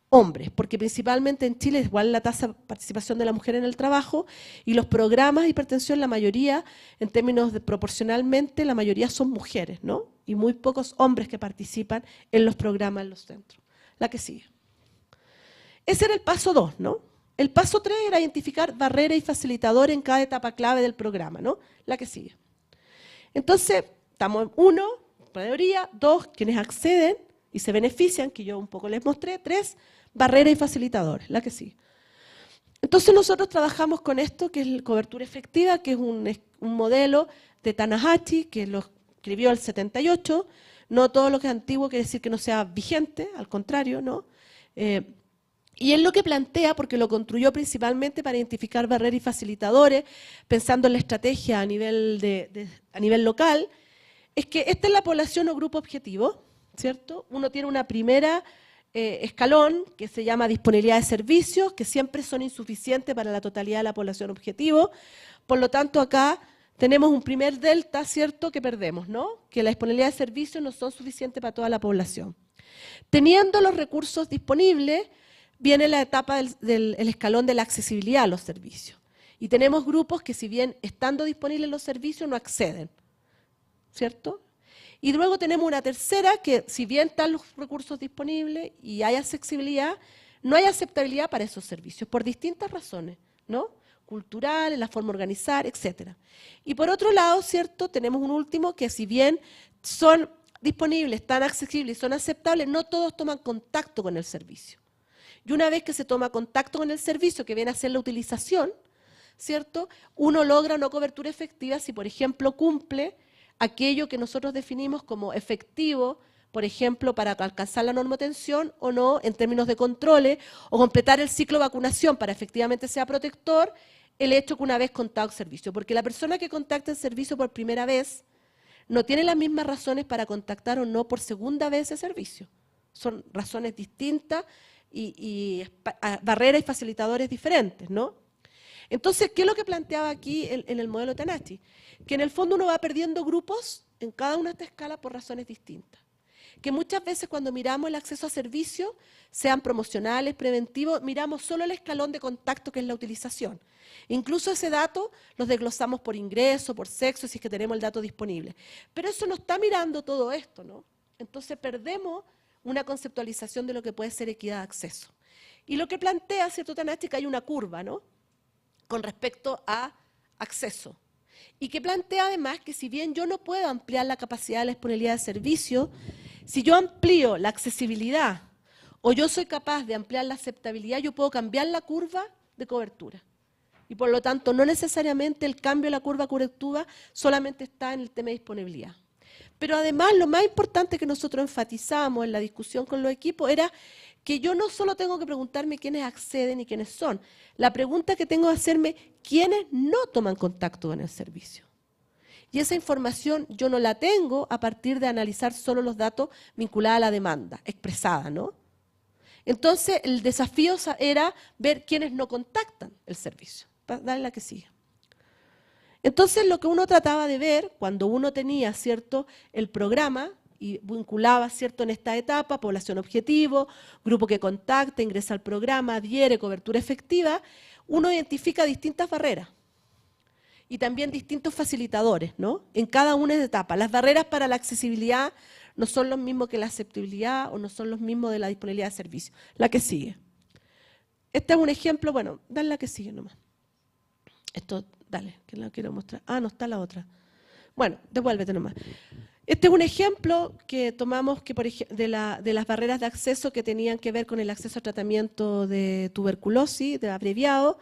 Hombres, porque principalmente en Chile es igual la tasa de participación de la mujer en el trabajo y los programas de hipertensión, la mayoría, en términos de proporcionalmente, la mayoría son mujeres, ¿no? Y muy pocos hombres que participan en los programas en los centros. La que sigue. Ese era el paso 2, ¿no? El paso 3 era identificar barreras y facilitadores en cada etapa clave del programa, ¿no? La que sigue. Entonces, estamos en 1, teoría, 2, quienes acceden y se benefician, que yo un poco les mostré, 3, barreras y facilitadores, la que sigue. Entonces nosotros trabajamos con esto, que es cobertura efectiva, que es un modelo de Tanahashi, que lo escribió el 78, no todo lo que es antiguo quiere decir que no sea vigente, al contrario, ¿no? Y él lo que plantea, porque lo construyó principalmente para identificar barreras y facilitadores, pensando en la estrategia a nivel local, es que esta es la población o grupo objetivo, ¿cierto? Uno tiene una primera escalón que se llama disponibilidad de servicios, que siempre son insuficientes para la totalidad de la población objetivo. Por lo tanto, acá tenemos un primer delta, ¿cierto?, que perdemos, ¿no? Que la disponibilidad de servicios no son suficientes para toda la población. Teniendo los recursos disponibles, viene la etapa del escalón de la accesibilidad a los servicios. Y tenemos grupos que, si bien estando disponibles los servicios, no acceden, ¿cierto? Y luego tenemos una tercera que, si bien están los recursos disponibles y hay accesibilidad, no hay aceptabilidad para esos servicios, por distintas razones, ¿no? Culturales, la forma de organizar, etc. Y por otro lado, ¿cierto?, tenemos un último que, si bien son disponibles, están accesibles y son aceptables, no todos toman contacto con el servicio. Y una vez que se toma contacto con el servicio, que viene a ser la utilización, ¿cierto?, uno logra una cobertura efectiva si, por ejemplo, cumple aquello que nosotros definimos como efectivo, por ejemplo, para alcanzar la normotensión o no, en términos de controles, o completar el ciclo de vacunación para efectivamente sea protector, el hecho que una vez contactado el servicio. Porque la persona que contacta el servicio por primera vez no tiene las mismas razones para contactar o no por segunda vez el servicio. Son razones distintas y barreras y facilitadores diferentes, ¿no? Entonces, ¿qué es lo que planteaba aquí en el modelo Tanahashi? Que en el fondo uno va perdiendo grupos en cada una de estas escalas por razones distintas. Que muchas veces cuando miramos el acceso a servicios, sean promocionales, preventivos, miramos solo el escalón de contacto que es la utilización. Incluso ese dato los desglosamos por ingreso, por sexo, si es que tenemos el dato disponible. Pero eso no está mirando todo esto, ¿no? Entonces perdemos una conceptualización de lo que puede ser equidad de acceso. Y lo que plantea, ¿cierto, Tanahashi, que hay una curva, ¿no?, con respecto a acceso. Y que plantea además que si bien yo no puedo ampliar la capacidad de la disponibilidad de servicios, si yo amplío la accesibilidad o yo soy capaz de ampliar la aceptabilidad, yo puedo cambiar la curva de cobertura. Y por lo tanto, no necesariamente el cambio de la curva de cobertura solamente está en el tema de disponibilidad. Pero además, lo más importante que nosotros enfatizamos en la discusión con los equipos era que yo no solo tengo que preguntarme quiénes acceden y quiénes son. La pregunta que tengo que hacerme, ¿quiénes no toman contacto con el servicio? Y esa información yo no la tengo a partir de analizar solo los datos vinculados a la demanda expresada, ¿no? Entonces, el desafío era ver quiénes no contactan el servicio. Dale la que sigue. Entonces, lo que uno trataba de ver cuando uno tenía, ¿cierto?, el programa y vinculaba, ¿cierto?, en esta etapa, población objetivo, grupo que contacta, ingresa al programa, adhiere, cobertura efectiva, uno identifica distintas barreras y también distintos facilitadores, ¿no?, en cada una de las etapas. Las barreras para la accesibilidad no son los mismos que la aceptabilidad o no son los mismos de la disponibilidad de servicio. La que sigue. Este es un ejemplo, bueno, dale la que sigue nomás. Esto, dale, que la quiero mostrar. Ah, no está la otra. Bueno, devuélvete nomás. Este es un ejemplo que tomamos que, por ejemplo, de las barreras de acceso que tenían que ver con el acceso a tratamiento de tuberculosis, de abreviado,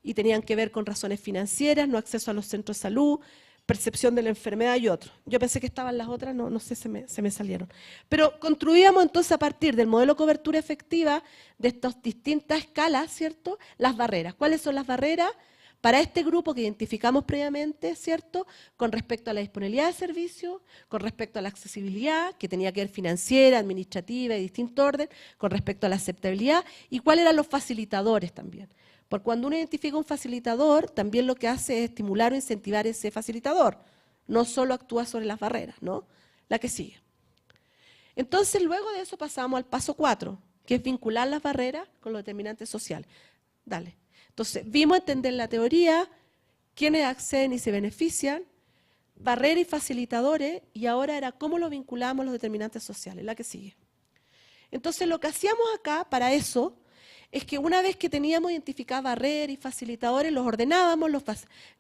y tenían que ver con razones financieras, no acceso a los centros de salud, percepción de la enfermedad y otros. Yo pensé que estaban las otras, no sé, se me salieron. Pero construíamos entonces a partir del modelo de cobertura efectiva de estas distintas escalas, ¿cierto?, las barreras. ¿Cuáles son las barreras? Para este grupo que identificamos previamente, ¿cierto?, con respecto a la disponibilidad de servicios, con respecto a la accesibilidad, que tenía que ver financiera, administrativa y distinto orden, con respecto a la aceptabilidad, y cuáles eran los facilitadores también. Porque cuando uno identifica un facilitador, también lo que hace es estimular o incentivar ese facilitador, no solo actúa sobre las barreras, ¿no? La que sigue. Entonces, luego de eso pasamos al paso 4, que es vincular las barreras con los determinantes sociales. Dale. Entonces, vimos entender la teoría, quiénes acceden y se benefician, barreras y facilitadores, y ahora era cómo lo vinculamos los determinantes sociales, la que sigue. Entonces, lo que hacíamos acá para eso es que una vez que teníamos identificadas barreras y facilitadores, los ordenábamos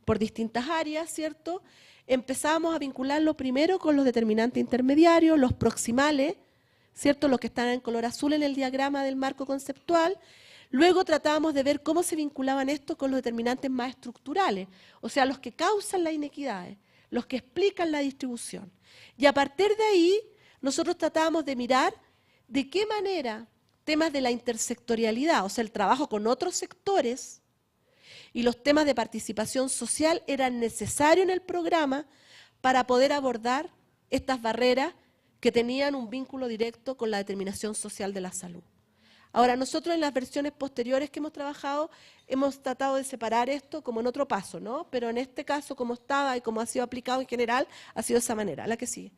por distintas áreas, ¿cierto? Empezábamos a vincularlo primero con los determinantes intermediarios, los proximales, ¿cierto?, los que están en color azul en el diagrama del marco conceptual. Luego tratábamos de ver cómo se vinculaban estos con los determinantes más estructurales, o sea, los que causan las inequidades, los que explican la distribución. Y a partir de ahí, nosotros tratábamos de mirar de qué manera temas de la intersectorialidad, o sea, el trabajo con otros sectores y los temas de participación social eran necesarios en el programa para poder abordar estas barreras que tenían un vínculo directo con la determinación social de la salud. Ahora, nosotros en las versiones posteriores que hemos trabajado, hemos tratado de separar esto como en otro paso, ¿no? Pero en este caso, como estaba y como ha sido aplicado en general, ha sido de esa manera, la que sigue.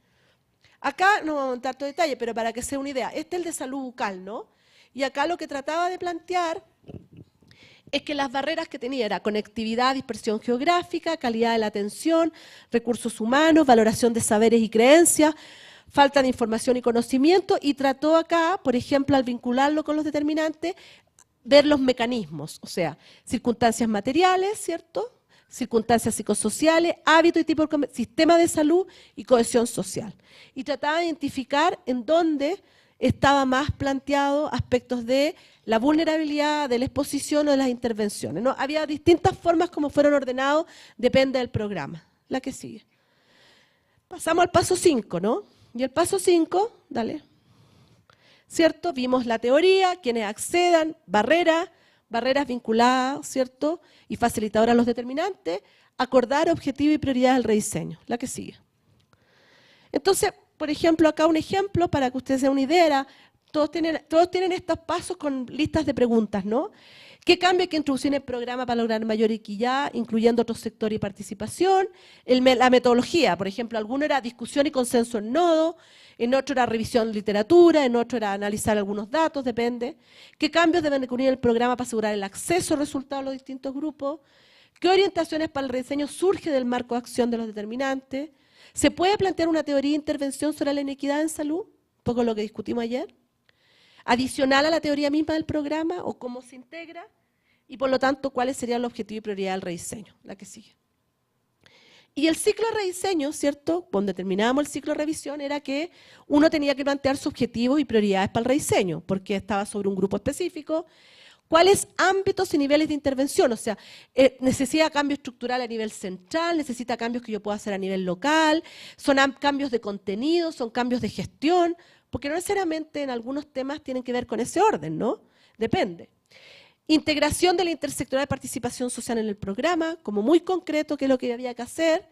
Acá no vamos a montar todo detalle, pero para que sea una idea, este es el de salud bucal, ¿no? Y acá lo que trataba de plantear es que las barreras que tenía era conectividad, dispersión geográfica, calidad de la atención, recursos humanos, valoración de saberes y creencias, falta de información y conocimiento, y trató acá, por ejemplo, al vincularlo con los determinantes, ver los mecanismos, o sea, circunstancias materiales, ¿cierto?, circunstancias psicosociales, hábitos y tipo de sistema de salud y cohesión social. Y trataba de identificar en dónde estaba más planteado aspectos de la vulnerabilidad, de la exposición o de las intervenciones, ¿no? Había distintas formas como fueron ordenados, depende del programa. La que sigue. Pasamos al paso 5, ¿no? Y el paso 5, dale, ¿cierto? Vimos la teoría, quienes accedan, barreras vinculadas, ¿cierto? Y facilitadoras a los determinantes, acordar objetivo y prioridad del rediseño. La que sigue. Entonces, por ejemplo, acá un ejemplo para que ustedes se den una idea, todos tienen estos pasos con listas de preguntas, ¿no? ¿Qué cambio hay que introducir en el programa para lograr mayor equidad, incluyendo otros sectores y participación? La metodología, por ejemplo, alguno era discusión y consenso en nodo, en otro era revisión de literatura, en otro era analizar algunos datos, depende. ¿Qué cambios deben incluir en el programa para asegurar el acceso a resultados de los distintos grupos? ¿Qué orientaciones para el rediseño surge del marco de acción de los determinantes? ¿Se puede plantear una teoría de intervención sobre la inequidad en salud? Un poco lo que discutimos ayer. Adicional a la teoría misma del programa o cómo se integra, y por lo tanto, cuáles serían los objetivos y prioridad del rediseño, la que sigue. Y el ciclo de rediseño, ¿cierto? Cuando terminábamos el ciclo de revisión, era que uno tenía que plantear sus objetivos y prioridades para el rediseño, porque estaba sobre un grupo específico. ¿Cuáles ámbitos y niveles de intervención? O sea, necesita cambio estructural a nivel central, necesita cambios que yo pueda hacer a nivel local, son cambios de contenido, son cambios de gestión, porque no necesariamente en algunos temas tienen que ver con ese orden, ¿no? Depende. Integración de la intersectorial de participación social en el programa, como muy concreto qué es lo que había que hacer,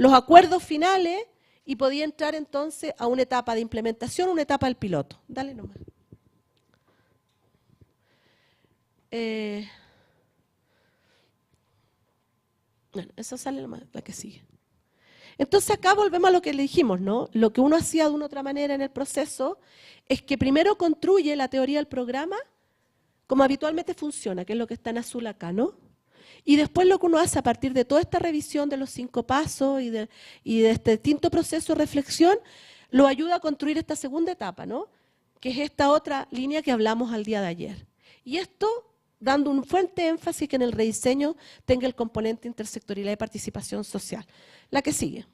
los acuerdos finales y podía entrar entonces a una etapa de implementación, una etapa del piloto. Dale nomás. Bueno, esa sale la que sigue. Entonces acá volvemos a lo que le dijimos, ¿no? Lo que uno hacía de una u otra manera en el proceso es que primero construye la teoría del programa como habitualmente funciona, que es lo que está en azul acá, ¿no? Y después lo que uno hace a partir de toda esta revisión de los 5 pasos y de este distinto proceso de reflexión, lo ayuda a construir esta segunda etapa, ¿no? Que es esta otra línea que hablamos al día de ayer. Y esto dando un fuerte énfasis que en el rediseño tenga el componente intersectorial y participación social. La que sigue.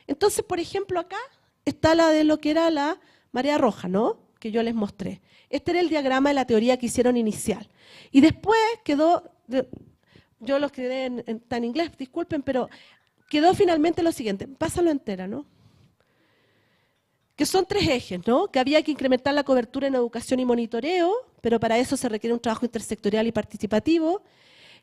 Entonces, por ejemplo, acá está la de lo que era la marea roja, ¿no? Que yo les mostré. Este era el diagrama de la teoría que hicieron inicial. Y después quedó, yo lo escribí está en inglés, disculpen, pero quedó finalmente lo siguiente. Pásalo entera, ¿no? Que son 3 ejes, ¿no? Que había que incrementar la cobertura en educación y monitoreo, pero para eso se requiere un trabajo intersectorial y participativo,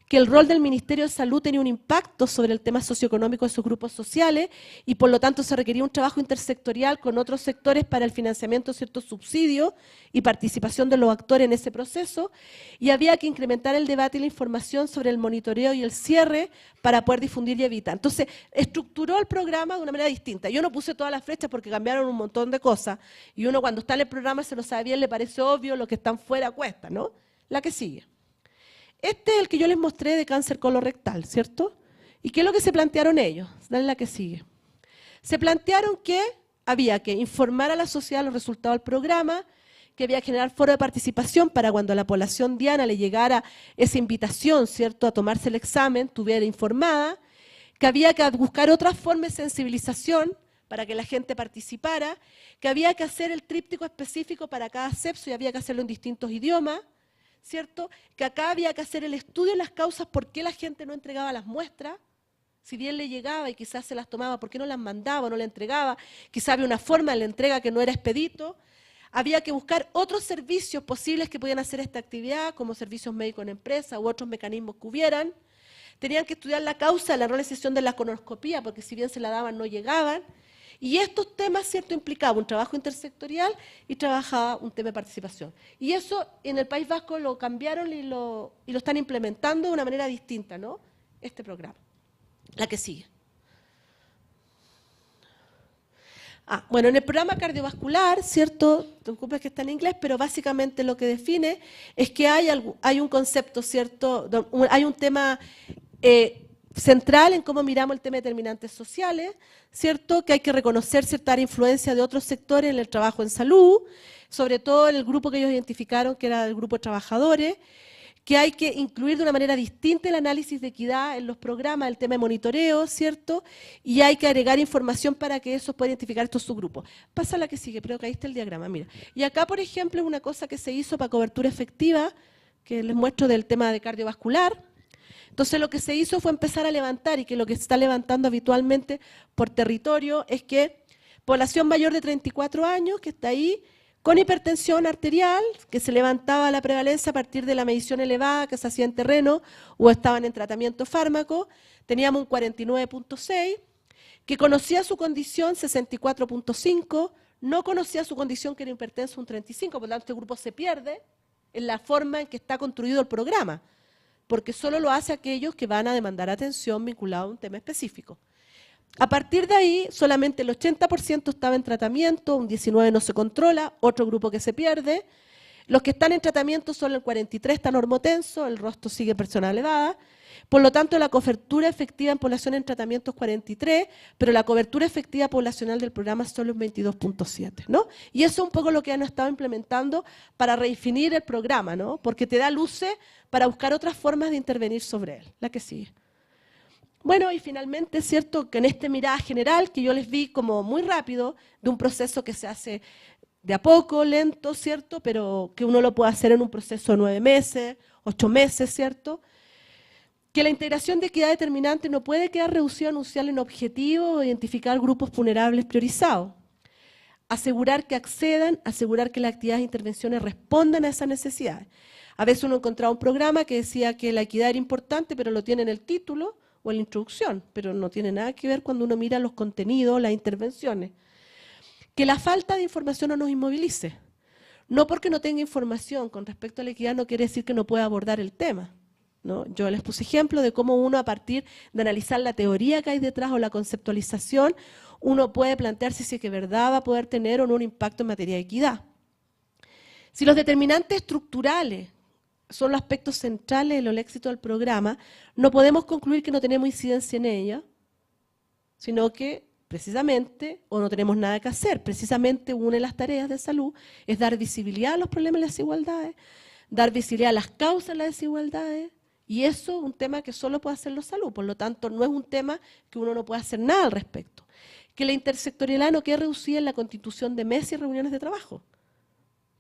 que el rol del Ministerio de Salud tenía un impacto sobre el tema socioeconómico de sus grupos sociales y por lo tanto se requería un trabajo intersectorial con otros sectores para el financiamiento de ciertos subsidios y participación de los actores en ese proceso, y había que incrementar el debate y la información sobre el monitoreo y el cierre para poder difundir y evitar. Entonces, estructuró el programa de una manera distinta. Yo no puse todas las flechas porque cambiaron un montón de cosas, y uno cuando está en el programa se lo sabe bien, le parece obvio, lo que están fuera cuesta, ¿no? La que sigue. Este es el que yo les mostré de cáncer colorectal, ¿cierto? ¿Y qué es lo que se plantearon ellos? Dale la que sigue. Se plantearon que había que informar a la sociedad los resultados del programa, que había que generar foro de participación para cuando a la población diana le llegara esa invitación, ¿cierto?, a tomarse el examen, estuviera informada, que había que buscar otras formas de sensibilización para que la gente participara, que había que hacer el tríptico específico para cada CEPSO y había que hacerlo en distintos idiomas, ¿cierto? Que acá había que hacer el estudio de las causas por qué la gente no entregaba las muestras, si bien le llegaba y quizás se las tomaba, por qué no las mandaba o no le entregaba, quizás había una forma de la entrega que no era expedito. Había que buscar otros servicios posibles que pudieran hacer esta actividad, como servicios médicos en empresa u otros mecanismos que hubieran. Tenían que estudiar la causa de la realización de la colonoscopía, porque si bien se la daban, no llegaban. Y estos temas, ¿cierto?, implicaban un trabajo intersectorial y trabajaba un tema de participación. Y eso en el País Vasco lo cambiaron y lo están implementando de una manera distinta, ¿no? Este programa. La que sigue. Bueno, en el programa cardiovascular, ¿cierto?, te ocupes que está en inglés, pero básicamente lo que define es que hay un concepto, ¿cierto?, hay un tema central en cómo miramos el tema de determinantes sociales, ¿cierto?, que hay que reconocer cierta influencia de otros sectores en el trabajo en salud, sobre todo en el grupo que ellos identificaron, que era el grupo de trabajadores, que hay que incluir de una manera distinta el análisis de equidad en los programas, el tema de monitoreo, ¿cierto?, y hay que agregar información para que eso pueda identificar estos subgrupos. Pasa la que sigue, pero que ahí está el diagrama, mira. Y acá, por ejemplo, es una cosa que se hizo para cobertura efectiva, que les muestro del tema de cardiovascular. Entonces lo que se hizo fue empezar a levantar, y que lo que se está levantando habitualmente por territorio es que población mayor de 34 años, que está ahí, con hipertensión arterial, que se levantaba la prevalencia a partir de la medición elevada que se hacía en terreno o estaban en tratamiento fármaco, teníamos un 49.6, que conocía su condición 64.5, no conocía su condición que era hipertenso un 35, por lo tanto este grupo se pierde en la forma en que está construido el programa, porque solo lo hace aquellos que van a demandar atención vinculada a un tema específico. A partir de ahí, solamente el 80% estaba en tratamiento, un 19% no se controla, otro grupo que se pierde. Los que están en tratamiento son el 43%, está normotenso, el resto sigue persona elevada. Por lo tanto, la cobertura efectiva en población en tratamiento es 43%, pero la cobertura efectiva poblacional del programa solo es 22.7%, ¿no? Y eso es un poco lo que han estado implementando para redefinir el programa, ¿no? Porque te da luces para buscar otras formas de intervenir sobre él. La que sigue. Bueno, y finalmente es cierto que en este mirada general, que yo les vi como muy rápido, de un proceso que se hace de a poco, lento, ¿cierto?, pero que uno lo puede hacer en un proceso de 9 meses, 8 meses, ¿cierto?, que la integración de equidad determinante no puede quedar reducida a anunciar en objetivos o identificar grupos vulnerables priorizados. Asegurar que accedan, asegurar que las actividades e intervenciones respondan a esas necesidades. A veces uno encontraba un programa que decía que la equidad era importante, pero lo tiene en el título, o en la introducción, pero no tiene nada que ver cuando uno mira los contenidos, las intervenciones. Que la falta de información no nos inmovilice. No porque no tenga información con respecto a la equidad no quiere decir que no pueda abordar el tema, ¿no? Yo les puse ejemplo de cómo uno, a partir de analizar la teoría que hay detrás o la conceptualización, uno puede plantearse si es que verdad va a poder tener o no un impacto en materia de equidad. Si los determinantes estructurales son los aspectos centrales del éxito del programa, no podemos concluir que no tenemos incidencia en ella, sino que precisamente, o no tenemos nada que hacer, precisamente una de las tareas de salud es dar visibilidad a los problemas de las desigualdades, dar visibilidad a las causas de las desigualdades, y eso es un tema que solo puede hacerlo salud, por lo tanto no es un tema que uno no pueda hacer nada al respecto. Que la intersectorialidad no quede reducida en la constitución de mesas y reuniones de trabajo,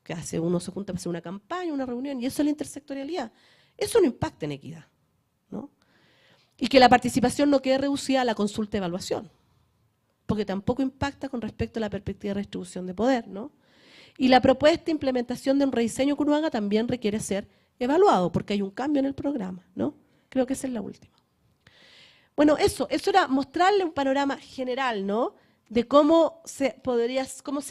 que hace uno se junta para hacer una campaña, una reunión, y eso es la intersectorialidad. Eso no impacta en equidad, ¿no? Y que la participación no quede reducida a la consulta de evaluación, porque tampoco impacta con respecto a la perspectiva de redistribución de poder, ¿no? Y la propuesta de implementación de un rediseño que uno haga también requiere ser evaluado, porque hay un cambio en el programa, ¿no? Creo que esa es la última. Bueno, eso era mostrarle un panorama general, ¿no? De cómo se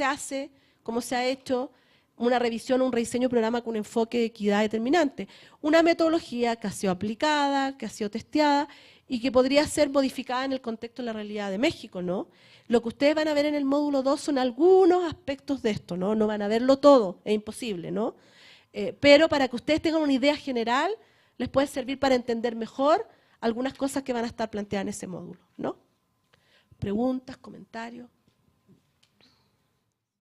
hace, cómo se ha hecho una revisión, un rediseño de programa con un enfoque de equidad determinante. Una metodología que ha sido aplicada, que ha sido testeada y que podría ser modificada en el contexto de la realidad de México, ¿no? Lo que ustedes van a ver en el módulo 2 son algunos aspectos de esto, ¿no? No van a verlo todo, es imposible, ¿no? Pero para que ustedes tengan una idea general, les puede servir para entender mejor algunas cosas que van a estar planteadas en ese módulo, ¿no? Preguntas, comentarios.